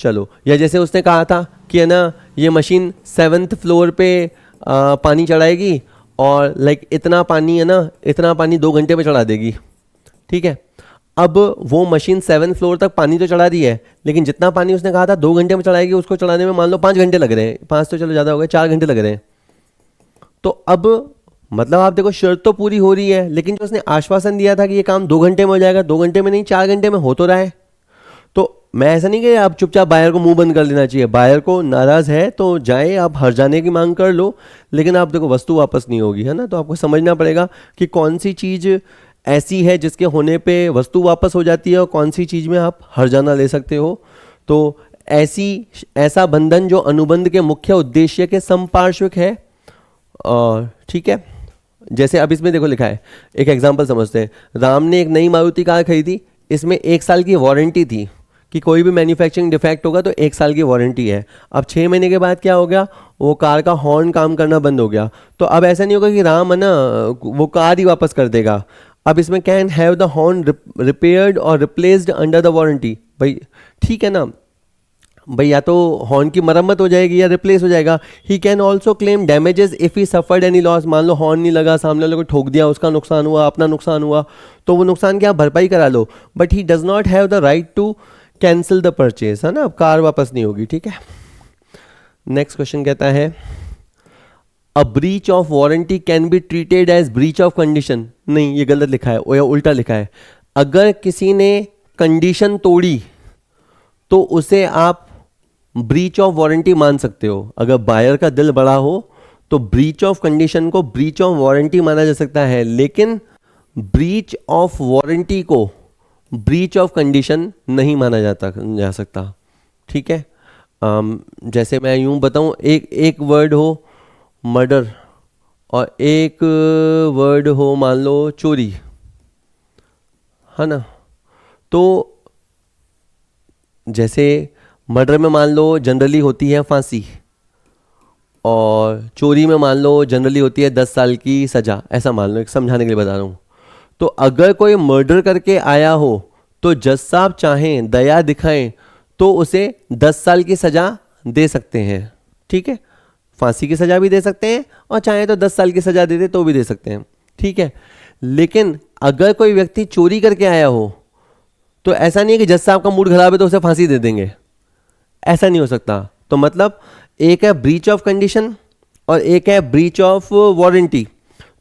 चलो। या जैसे उसने कहा था कि है ना ये मशीन 7th फ्लोर पे पानी चढ़ाएगी और लाइक इतना पानी है ना, इतना पानी 2 घंटे में चढ़ा देगी। ठीक है, अब वो मशीन 7 फ्लोर तक पानी तो चढ़ा दी है, लेकिन जितना पानी उसने कहा था 2 घंटे में चढ़ाएगी, उसको चढ़ाने में मान लो 5 घंटे लग रहे हैं, 5 तो चलो ज़्यादा हो गए, 4 घंटे लग रहे हैं। तो अब मतलब आप देखो शर्त तो पूरी हो रही है, लेकिन जो उसने आश्वासन दिया था कि ये काम 2 घंटे में हो जाएगा, 2 घंटे में नहीं 4 घंटे में हो तो रहा है। तो मैं ऐसा नहीं कि आप चुपचाप बायर को मुंह बंद कर लेना चाहिए, बायर को नाराज़ है तो जाए आप हर जाने की मांग कर लो, लेकिन आप देखो वस्तु वापस नहीं होगी, है ना। तो आपको समझना पड़ेगा कि कौन सी चीज़ ऐसी है जिसके होने पे वस्तु वापस हो जाती है और कौन सी चीज़ में आप हर जाना ले सकते हो। तो ऐसा बंधन जो अनुबंध के मुख्य उद्देश्य के समपार्श्विक है। और ठीक है, जैसे अब इसमें देखो लिखा है, एक एग्जांपल समझते हैं। राम ने एक नई मारुति कार खरीदी, इसमें 1 साल की वारंटी थी कि कोई भी मैन्युफैक्चरिंग डिफेक्ट होगा तो 1 साल की वारंटी है। अब 6 महीने के बाद क्या हो गया, वो कार का हॉर्न काम करना बंद हो गया। तो अब ऐसा नहीं होगा कि राम है ना वो कार ही वापस कर देगा। अब इसमें can have the horn repaired और रिप्लेस्ड अंडर द वारंटी। भाई ठीक है ना भाई, या तो हॉर्न की मरम्मत हो जाएगी या रिप्लेस हो जाएगा। He can also claim damages if he suffered any loss. मान लो हॉर्न नहीं लगा, सामने वाले को ठोक दिया, उसका नुकसान हुआ, अपना नुकसान हुआ, तो वो नुकसान क्या भरपाई करा लो। But he does not have the right to cancel the purchase, है ना। अब कार वापस नहीं होगी, ठीक है। नेक्स्ट क्वेश्चन कहता है a breach of warranty can be treated as breach of condition. नहीं, ये गलत लिखा है या उल्टा लिखा है। अगर किसी ने कंडीशन तोड़ी तो उसे आप ब्रीच ऑफ वारंटी मान सकते हो। अगर बायर का दिल बड़ा हो तो ब्रीच ऑफ कंडीशन को ब्रीच ऑफ वारंटी माना जा सकता है, लेकिन ब्रीच ऑफ वारंटी को ब्रीच ऑफ कंडीशन नहीं माना जा सकता, ठीक है। जैसे मैं यूं बताऊं, एक वर्ड हो मर्डर और एक वर्ड हो मान लो चोरी, है ना। तो जैसे मर्डर में मान लो जनरली होती है फांसी और चोरी में मान लो जनरली होती है 10 साल की सज़ा, ऐसा मान लो, एक समझाने के लिए बता रहा हूँ। तो अगर कोई मर्डर करके आया हो तो जज साहब चाहें दया दिखाएं तो उसे 10 साल की सज़ा दे सकते हैं, ठीक है। फांसी की सज़ा भी दे सकते हैं और चाहें तो 10 साल की सज़ा दे दे तो भी दे सकते हैं, ठीक है। लेकिन अगर कोई व्यक्ति चोरी करके आया हो तो ऐसा नहीं है कि जज साहब का मूड खराब है तो उसे फांसी दे देंगे, ऐसा नहीं हो सकता। तो मतलब एक है ब्रीच ऑफ कंडीशन और एक है ब्रीच ऑफ वारंटी।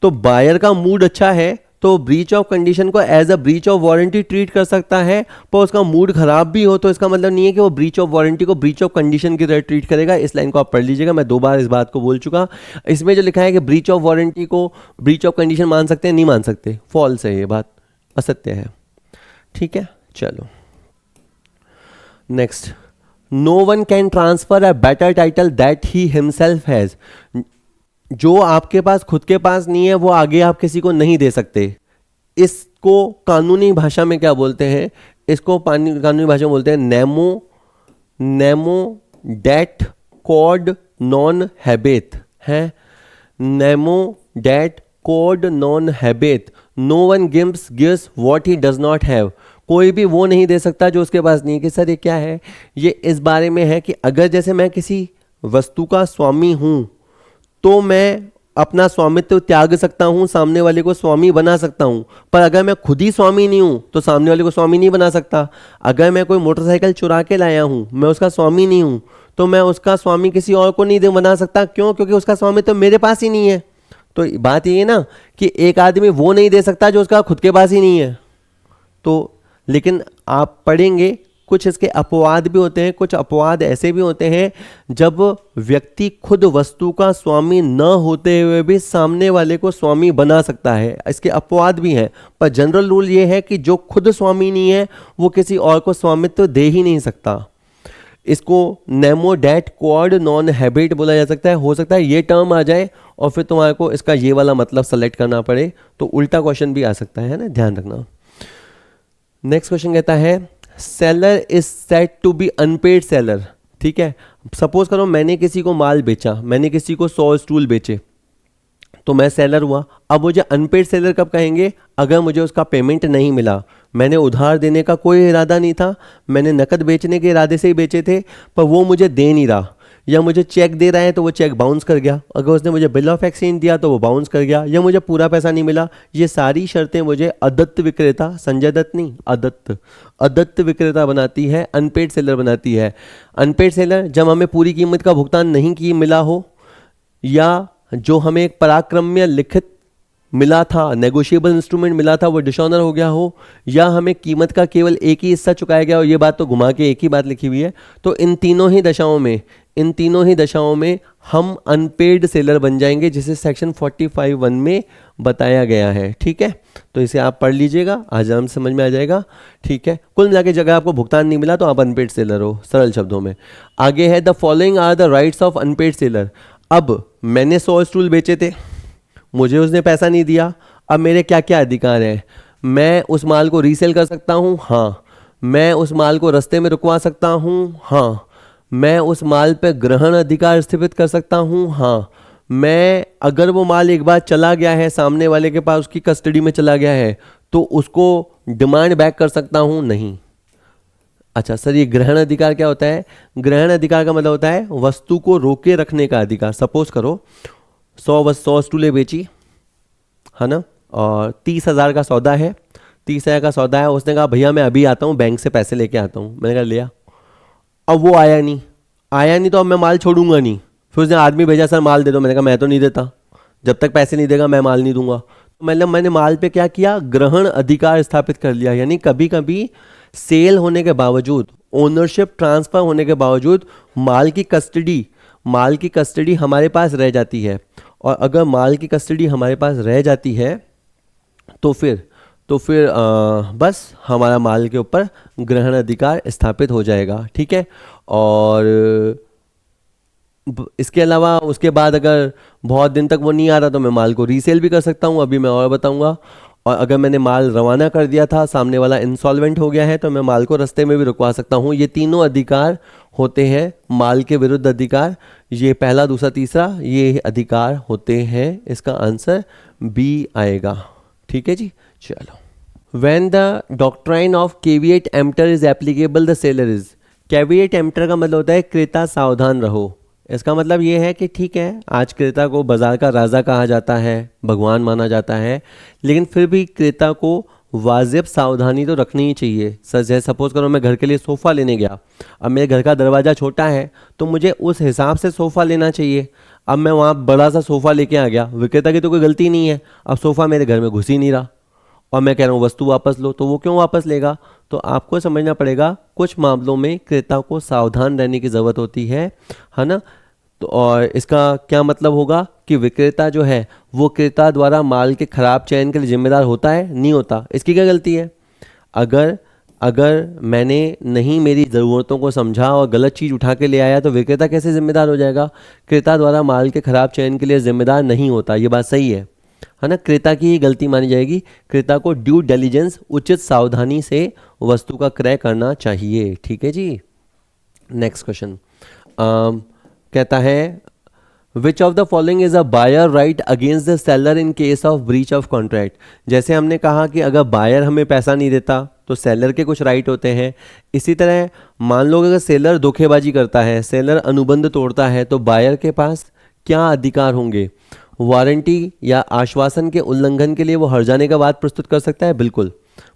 तो बायर का मूड अच्छा है तो ब्रीच ऑफ कंडीशन को as a breach of warranty treat कर सकता है, पर उसका मूड खराब भी हो तो इसका मतलब नहीं है कि वो ब्रीच ऑफ वारंटी को ब्रीच ऑफ कंडीशन की तरह ट्रीट करेगा। इस लाइन को आप पढ़ लीजिएगा, मैं 2 बार इस बात को बोल चुका। इसमें जो लिखा है कि ब्रीच ऑफ वारंटी को ब्रीच ऑफ कंडीशन मान सकते हैं, नहीं मान सकते, फॉल्स है, ये बात असत्य है, ठीक है। चलो next, no one can transfer a better title that he himself has. जो आपके पास खुद के पास नहीं है वो आगे आप किसी को नहीं दे सकते। इसको कानूनी भाषा में क्या बोलते हैं, इसको कानूनी भाषा में बोलते हैं nemo dat quod non habet है। Nemo dat quod non habet. No one gives what he does not have. कोई भी वो नहीं दे सकता जो उसके पास नहीं है। कि सर ये क्या है, ये इस बारे में है कि अगर जैसे मैं किसी वस्तु का स्वामी हूं तो मैं अपना स्वामित्व त्याग सकता हूं, सामने वाले को स्वामी बना सकता हूं, पर अगर मैं खुद ही स्वामी नहीं हूं तो सामने वाले को स्वामी नहीं बना सकता। अगर मैं कोई मोटरसाइकिल चुरा के लाया हूं, मैं उसका स्वामी नहीं हूं, तो मैं उसका स्वामी किसी और को नहीं बना सकता। क्यों? क्योंकि उसका स्वामित्व मेरे पास ही नहीं है। तो बात ये है ना कि एक आदमी वो नहीं दे सकता जो उसका खुद के पास ही नहीं है। तो लेकिन आप पढ़ेंगे कुछ इसके अपवाद भी होते हैं। कुछ अपवाद ऐसे भी होते हैं जब व्यक्ति खुद वस्तु का स्वामी न होते हुए भी सामने वाले को स्वामी बना सकता है। इसके अपवाद भी हैं, पर जनरल रूल ये है कि जो खुद स्वामी नहीं है वो किसी और को स्वामित्व दे ही नहीं सकता। इसको नेमो डेट क्वाड नॉन हैबिट बोला जा सकता है। हो सकता है ये टर्म आ जाए और फिर तुम्हारे को इसका ये वाला मतलब सेलेक्ट करना पड़े, तो उल्टा क्वेश्चन भी आ सकता है ना, ध्यान रखना। नेक्स्ट क्वेश्चन कहता है seller is said to be unpaid seller. ठीक है, सपोज करो मैंने किसी को माल बेचा, मैंने किसी को 100 स्टूल बेचे तो मैं सेलर हुआ। अब मुझे अनपेड सेलर कब कहेंगे? अगर मुझे उसका पेमेंट नहीं मिला। मैंने उधार देने का कोई इरादा नहीं था, मैंने नकद बेचने के इरादे से ही बेचे थे, पर वो मुझे दे नहीं रहा, या मुझे चेक दे रहा है तो वो चेक बाउंस कर गया, अगर उसने मुझे बिल ऑफ एक्सचेंज दिया तो वो बाउंस कर गया, या मुझे पूरा पैसा नहीं मिला। ये सारी शर्तें मुझे अदत्त विक्रेता, संजय दत्त नहीं, अदत्त विक्रेता बनाती है, अनपेड सेलर बनाती है। अनपेड सेलर जब हमें पूरी कीमत का भुगतान नहीं की मिला हो, या जो हमें एक पराक्रम्य लिखित मिला था, नेगोशिएबल इंस्ट्रूमेंट मिला था, वो डिसऑनर हो गया हो, या हमें कीमत का केवल एक ही हिस्सा चुकाया गया हो, ये बात तो घुमा के एक ही बात लिखी हुई है। तो इन तीनों ही दशाओं में हम अनपेड सेलर बन जाएंगे, जिसे सेक्शन 45(1) में बताया गया है। ठीक है, तो इसे आप पढ़ लीजिएगा, आराम से समझ में आ जाएगा। ठीक है, कुल मिला के जगह आपको भुगतान नहीं मिला तो आप अनपेड सेलर हो, सरल शब्दों में। आगे है the following are the rights of unpaid seller. अब मैंने 100 स्टूल बेचे थे, मुझे उसने पैसा नहीं दिया, अब मेरे क्या क्या अधिकार हैं? मैं उस माल को रीसेल कर सकता हूँ, हाँ। मैं उस माल को रास्ते में रुकवा सकता हूँ, हाँ। मैं उस माल पे ग्रहण अधिकार स्थापित कर सकता हूँ, हाँ। मैं अगर वो माल एक बार चला गया है सामने वाले के पास, उसकी कस्टडी में चला गया है, तो उसको डिमांड बैक कर सकता हूँ, नहीं। अच्छा सर, ये ग्रहण अधिकार क्या होता है? ग्रहण अधिकार का मतलब होता है वस्तु को रोके रखने का अधिकार। सपोज करो 100 स्टूलें बेची, है ना, और 30,000 का सौदा है, 30,000 का सौदा है। उसने कहा भैया मैं अभी आता हूँ, बैंक से पैसे लेके आता हूँ। मैंने कहा लिया। अब वो आया नहीं तो अब मैं माल छोड़ूंगा नहीं। फिर उसने आदमी भेजा, सर माल दे दो। मैंने कहा मैं तो नहीं देता, जब तक पैसे नहीं देगा मैं माल नहीं दूंगा। तो मतलब मैंने माल पे क्या किया? ग्रहण अधिकार स्थापित कर लिया। यानी कभी कभी सेल होने के बावजूद, ओनरशिप ट्रांसफर होने के बावजूद माल की कस्टडी हमारे पास रह जाती है। और अगर माल की कस्टडी हमारे पास रह जाती है तो फिर बस हमारा माल के ऊपर ग्रहण अधिकार स्थापित हो जाएगा। ठीक है, और इसके अलावा उसके बाद अगर बहुत दिन तक वो नहीं आ रहा तो मैं माल को रीसेल भी कर सकता हूँ, अभी मैं और बताऊँगा। और अगर मैंने माल रवाना कर दिया था, सामने वाला इंसॉल्वेंट हो गया है, तो मैं माल को रास्ते में भी रुकवा सकता हूँ। ये तीनों अधिकार होते हैं माल के विरुद्ध अधिकार। ये पहला, दूसरा, तीसरा ये अधिकार होते हैं। इसका आंसर बी आएगा। ठीक है जी, चलो। When the doctrine of caveat emptor is applicable, the seller is। caveat emptor का मतलब होता है क्रेता सावधान रहो। इसका मतलब ये है कि ठीक है, आज क्रेता को बाजार का राजा कहा जाता है, भगवान माना जाता है, लेकिन फिर भी क्रेता को वाजिब सावधानी तो रखनी ही चाहिए। जैसे सपोज करो मैं घर के लिए सोफ़ा लेने गया, अब मेरे घर का दरवाज़ा छोटा है तो मुझे उस हिसाब से सोफ़ा लेना चाहिए। अब मैं वहाँ बड़ा सा सोफ़ा लेके आ गया, विक्रेता की तो कोई गलती नहीं है, अब सोफ़ा मेरे घर में घुस ही नहीं रहा और मैं कह रहा हूँ वस्तु वापस लो, तो वो क्यों वापस लेगा? तो आपको समझना पड़ेगा, कुछ मामलों में क्रेता को सावधान रहने की ज़रूरत होती है ना। तो और इसका क्या मतलब होगा कि विक्रेता जो है वो क्रेता द्वारा माल के खराब चयन के लिए जिम्मेदार होता है? नहीं होता। इसकी क्या गलती है? अगर मैंने नहीं मेरी ज़रूरतों को समझा और गलत चीज़ उठा के ले आया तो विक्रेता कैसे जिम्मेदार हो जाएगा? क्रेता द्वारा माल के खराब चयन के लिए जिम्मेदार नहीं होता। ये बात सही है ना। क्रेता की ही गलती मानी जाएगी। क्रेता को ड्यू डिलिजेंस, उचित सावधानी से वस्तु का क्रय करना चाहिए। ठीक है जी। नेक्स्ट क्वेश्चन कहता है which of the following is a buyer right against the seller in case of breach of contract. जैसे हमने कहा कि अगर बायर हमें पैसा नहीं देता तो सेलर के कुछ राइट होते हैं। इसी तरह मान लो अगर सेलर धोखेबाजी करता है, सेलर अनुबंध तोड़ता है, तो बायर के पास क्या अधिकार होंगे? वारंटी या आश्वासन के उल्लंघन के लिए वो हर्जाने का वाद प्रस्तुत कर सकता है। बिल्कुल,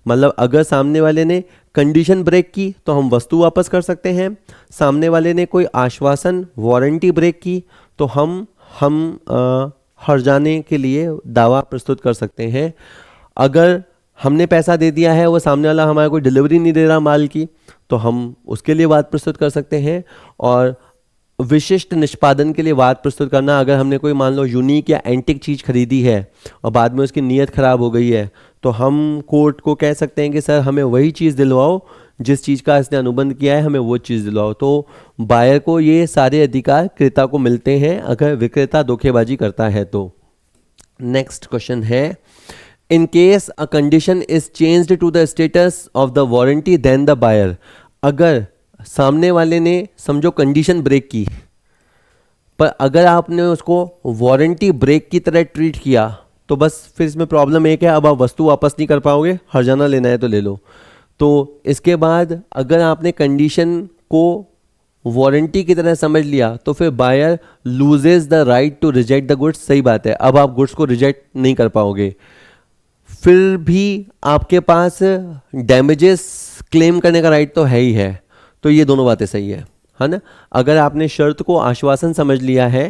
मतलब अगर सामने वाले ने कंडीशन ब्रेक की तो हम वस्तु वापस कर सकते हैं। सामने वाले ने कोई आश्वासन, वारंटी ब्रेक की तो हम हर्जाने के लिए दावा प्रस्तुत कर सकते हैं। अगर हमने पैसा दे दिया है, वो सामने वाला हमारा कोई डिलीवरी नहीं दे रहा माल की, तो हम उसके लिए वाद प्रस्तुत कर सकते हैं। और विशिष्ट निष्पादन के लिए वाद प्रस्तुत करना, अगर हमने कोई मान लो यूनिक या एंटिक चीज़ खरीदी है और बाद में उसकी नीयत ख़राब हो गई है, तो हम कोर्ट को कह सकते हैं कि सर हमें वही चीज़ दिलवाओ जिस चीज़ का इसने अनुबंध किया है, हमें वो चीज़ दिलवाओ। तो बायर को ये सारे अधिकार क्रेता को मिलते हैं अगर विक्रेता धोखेबाजी करता है तो। नेक्स्ट क्वेश्चन है in case a condition is changed to the status of the warranty then the buyer. अगर सामने वाले ने समझो कंडीशन ब्रेक की, पर अगर आपने उसको वारंटी ब्रेक की तरह ट्रीट किया तो बस फिर इसमें प्रॉब्लम एक है, अब आप वस्तु वापस नहीं कर पाओगे, हर्जाना लेना है तो ले लो। तो इसके बाद अगर आपने कंडीशन को वारंटी की तरह समझ लिया तो फिर buyer loses the right to reject the goods. सही बात है, अब आप गुड्स को रिजेक्ट नहीं कर पाओगे, फिर भी आपके पास डैमेजेस क्लेम करने का राइट तो है ही है। तो ये दोनों बातें सही है ना। अगर आपने शर्त को आश्वासन समझ लिया है,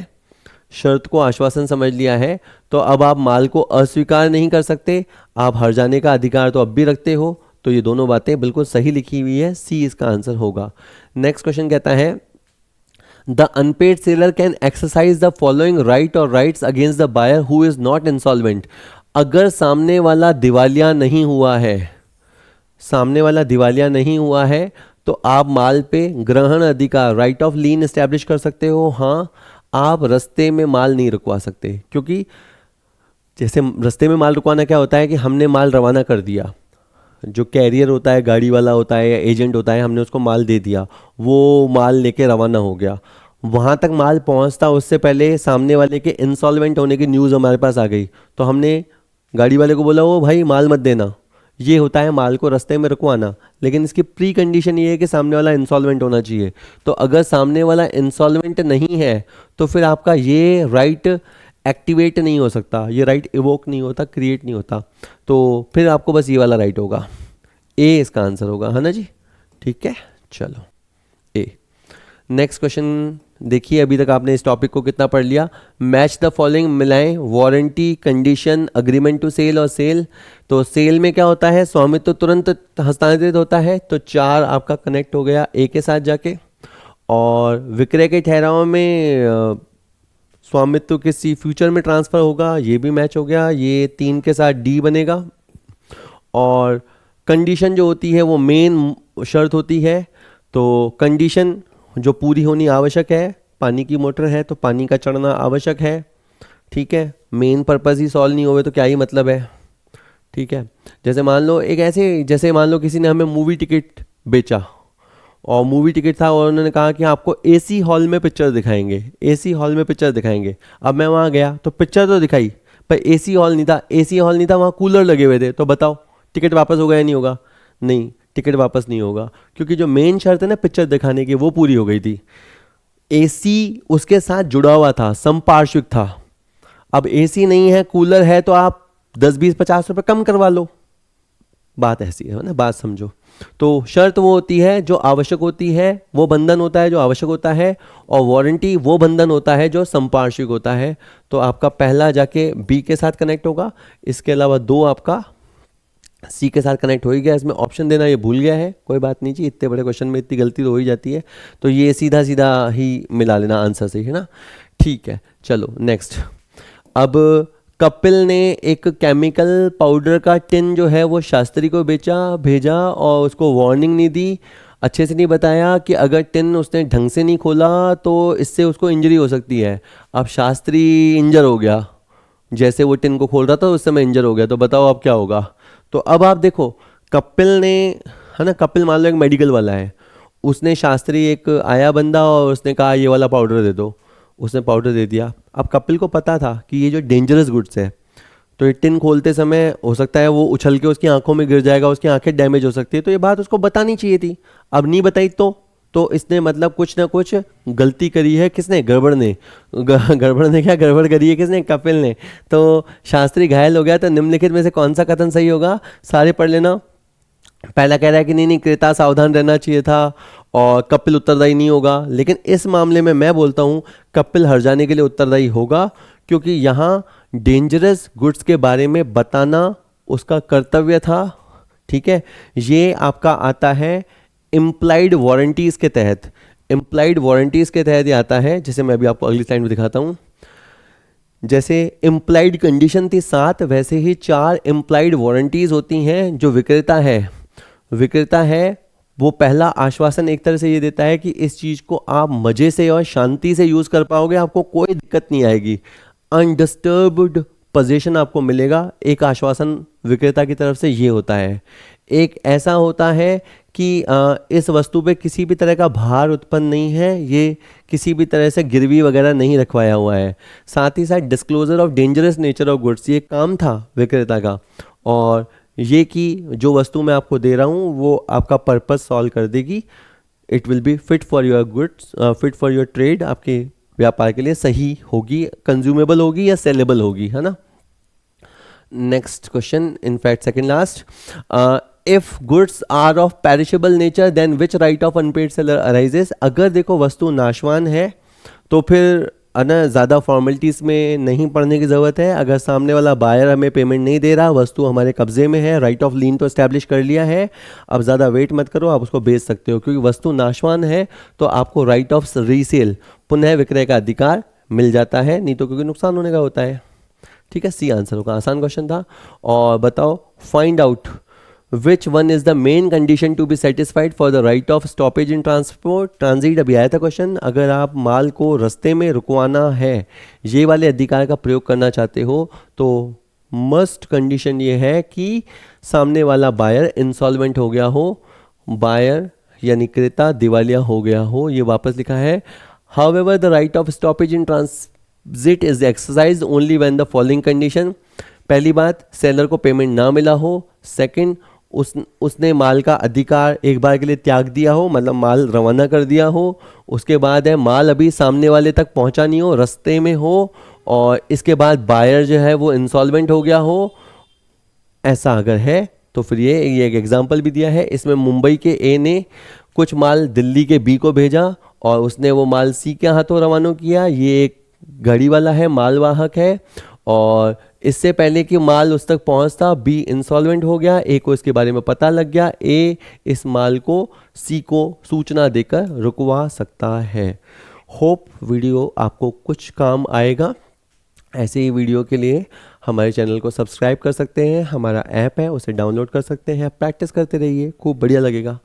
शर्त को आश्वासन समझ लिया है, तो अब आप माल को अस्वीकार नहीं कर सकते, आप हर जाने का अधिकार तो अब भी रखते हो। तो ये दोनों बातें बिल्कुल सही लिखी हुई है, सी इसका आंसर होगा। नेक्स्ट क्वेश्चन कहता है the unpaid seller can exercise the following right or rights against the buyer who is not insolvent. अगर सामने वाला दिवालिया नहीं हुआ है, सामने वाला दिवालिया नहीं हुआ है, तो आप माल पे ग्रहण अधिकार, राइट ऑफ लीन एस्टैब्लिश कर सकते हो। हाँ, आप रास्ते में माल नहीं रुकवा सकते, क्योंकि जैसे रास्ते में माल रुकवाना क्या होता है कि हमने माल रवाना कर दिया, जो कैरियर होता है, गाड़ी वाला होता है या एजेंट होता है, हमने उसको माल दे दिया, वो माल लेके रवाना हो गया, वहाँ तक माल पहुँचता उससे पहले सामने वाले के इंसॉल्वेंट होने की न्यूज़ हमारे पास आ गई, तो हमने गाड़ी वाले को बोला वो भाई माल मत देना। ये होता है माल को रास्ते में रुकवाना, लेकिन इसकी प्री कंडीशन ये है कि सामने वाला इंसॉल्वेंट होना चाहिए। तो अगर सामने वाला इंसॉल्वेंट नहीं है तो फिर आपका ये राइट एक्टिवेट नहीं हो सकता, ये राइट इवोक नहीं होता, क्रिएट नहीं होता। तो फिर आपको बस ये वाला राइट होगा, ए इसका आंसर होगा, है ना जी। ठीक है, चलो ए। नेक्स्ट क्वेश्चन देखिए, अभी तक आपने इस टॉपिक को कितना पढ़ लिया। मैच द फॉलोइंग मिलाएं, warranty, condition, agreement to sale और सेल। तो सेल में क्या होता है, स्वामित्व तो तुरंत हस्तांतरित होता है, तो 4 आपका कनेक्ट हो गया ए के साथ जाके। और विक्रय के ठहराव में स्वामित्व किसी फ्यूचर में ट्रांसफ़र होगा, ये भी मैच हो गया, ये 3 के साथ डी बनेगा। और कंडीशन जो होती है वो मेन शर्त होती है, तो कंडीशन जो पूरी होनी आवश्यक है, पानी की मोटर है तो पानी का चढ़ना आवश्यक है। ठीक है, मेन पर्पज़ ही सॉल्व नहीं हुए तो क्या ही मतलब है। ठीक है, जैसे मान लो एक ऐसे, जैसे मान लो किसी ने हमें मूवी टिकट बेचा और मूवी टिकट था और उन्होंने कहा कि आपको एसी हॉल में पिक्चर दिखाएंगे, एसी हॉल में पिक्चर दिखाएंगे। अब मैं वहाँ गया तो पिक्चर तो दिखाई, पर एसी हॉल नहीं था, एसी हॉल नहीं था, वहाँ कूलर लगे हुए थे। तो बताओ टिकट वापस होगा या नहीं होगा? नहीं, टिकट वापस नहीं होगा, क्योंकि जो मेन शर्त है ना पिक्चर दिखाने की, वो पूरी हो गई थी। एसी उसके साथ जुड़ा हुआ था, समपार्श्विक था। अब एसी नहीं है, कूलर है, तो आप 10, 20, 50 रुपये कम करवा लो। बात ऐसी है ना, बात समझो। तो शर्त वो होती है जो आवश्यक होती है, वो बंधन होता है जो आवश्यक होता है, और वारंटी वो बंधन होता है जो संपार्श्विक होता है। तो आपका पहला जाके बी के साथ कनेक्ट होगा, इसके अलावा 2 आपका सी के साथ कनेक्ट हो ही गया। इसमें ऑप्शन देना ये भूल गया है, कोई बात नहीं जी, इतने बड़े क्वेश्चन में इतनी गलती तो हो ही जाती है, तो ये सीधा सीधा ही मिला लेना आंसर से, है ना। ठीक है, चलो नेक्स्ट। अब कपिल ने एक केमिकल पाउडर का टिन जो है वो शास्त्री को भेजा और उसको वार्निंग नहीं दी, अच्छे से नहीं बताया कि अगर टिन उसने ढंग से नहीं खोला तो इससे उसको इंजरी हो सकती है। अब शास्त्री इंजर हो गया, जैसे वो टिन को खोल रहा था उस समय इंजर हो गया, तो बताओ अब क्या होगा। तो अब आप देखो, कपिल ने, है ना, कपिल मान लो एक मेडिकल वाला है, उसने शास्त्री एक आया बंदा और उसने कहा ये वाला पाउडर दे दो, उसने पाउडर दे दिया। अब कपिल को पता था कि ये जो डेंजरस गुड्स है, तो ये टिन खोलते समय हो सकता है वो उछल के उसकी आंखों में गिर जाएगा, उसकी आंखें डैमेज हो सकती है, तो ये बात उसको बतानी चाहिए थी। अब नहीं बताई तो इसने मतलब कुछ ना कुछ गलती करी है। किसने? गड़बड़ ने। गड़बड़ ने क्या गड़बड़ करी है? किसने? कपिल ने। तो शास्त्री घायल हो गया। तो निम्नलिखित में से कौन सा कथन सही होगा? सारे पढ़ लेना। पहला कह रहा है कि नहीं क्रेता सावधान रहना चाहिए था और कपिल उत्तरदायी नहीं होगा, लेकिन इस मामले में मैं बोलता हूँ कपिल हर जाने के लिए उत्तरदायी होगा, क्योंकि यहाँ डेंजरस गुड्स के बारे में बताना उसका कर्तव्य था। ठीक है, ये आपका आता है इम्प्लाइड वारंटीज़ के तहत। इम्प्लाइड वारंटीज़ के तहत ये आता है, जैसे मैं अभी आपको अगली स्लाइड में दिखाता हूँ। जैसे इम्प्लाइड कंडीशन थी 7, वैसे ही 4 इम्प्लाइड वारंटीज़ होती हैं। जो विक्रेता है वो पहला आश्वासन एक तरह से ये देता है कि इस चीज़ को आप मज़े से और शांति से यूज़ कर पाओगे, आपको कोई दिक्कत नहीं आएगी, अनडिस्टर्ब्ड पोजीशन आपको मिलेगा। एक आश्वासन विक्रेता की तरफ से ये होता है। एक ऐसा होता है कि इस वस्तु पे किसी भी तरह का भार उत्पन्न नहीं है, ये किसी भी तरह से गिरवी वगैरह नहीं रखवाया हुआ है। साथ ही साथ disclosure of dangerous nature of goods, ये काम था विक्रेता का, और ये कि जो वस्तु मैं आपको दे रहा हूँ वो आपका पर्पस सॉल्व कर देगी, it will be fit for your goods, fit for your trade, आपके व्यापार के लिए सही होगी, कंज्यूमेबल होगी या सेलेबल होगी, है ना। Next question, in fact second last, if goods are of perishable nature then which right of unpaid seller arises. अगर देखो वस्तु नाशवान है तो फिर है ना ज़्यादा फॉर्मेलिटीज़ में नहीं पढ़ने की ज़रूरत है। अगर सामने वाला बायर हमें पेमेंट नहीं दे रहा, वस्तु हमारे कब्जे में है, राइट ऑफ लीन तो इस्टेब्लिश कर लिया है, अब ज़्यादा वेट मत करो, आप उसको बेच सकते हो, क्योंकि वस्तु नाशवान है तो आपको राइट ऑफ रीसेल, पुनः विक्रय का अधिकार मिल जाता है, नहीं तो क्योंकि नुकसान होने का होता है। ठीक है, सी आंसर होगा, आसान क्वेश्चन था। और बताओ, find out which one is the main condition to be satisfied for the right of stoppage in transport transit. अभी आया था क्वेश्चन, अगर आप माल को रास्ते में रुकवाना है, ये वाले अधिकार का प्रयोग करना चाहते हो, तो मस्ट कंडीशन ये है कि सामने वाला बायर इंसॉल्वेंट हो गया हो, बायर यानी क्रेता दिवालिया हो गया हो, ये वापस लिखा है। However the right of stoppage in transit is exercise only when the following condition. पहली बात, सेलर को पेमेंट ना मिला हो। सेकंड, उसने माल का अधिकार एक बार के लिए त्याग दिया हो, मतलब माल रवाना कर दिया हो। उसके बाद है माल अभी सामने वाले तक पहुंचा नहीं हो, रास्ते में हो। और इसके बाद बायर जो है वो इंसॉल्वेंट हो गया हो। ऐसा अगर है तो फिर ये एक एग्जांपल भी दिया है, इसमें मुंबई के ए ने कुछ माल दिल्ली के बी को भेजा और उसने वो माल सी के हाथों रवाना किया। ये एक गाड़ी वाला है, मालवाहक है, और इससे पहले कि माल उस तक पहुंचता बी इंसॉल्वेंट हो गया, ए को इसके बारे में पता लग गया, ए इस माल को सी को सूचना देकर रुकवा सकता है। होप वीडियो आपको कुछ काम आएगा। ऐसे ही वीडियो के लिए हमारे चैनल को सब्सक्राइब कर सकते हैं, हमारा ऐप है उसे डाउनलोड कर सकते हैं, प्रैक्टिस करते रहिए, खूब बढ़िया लगेगा।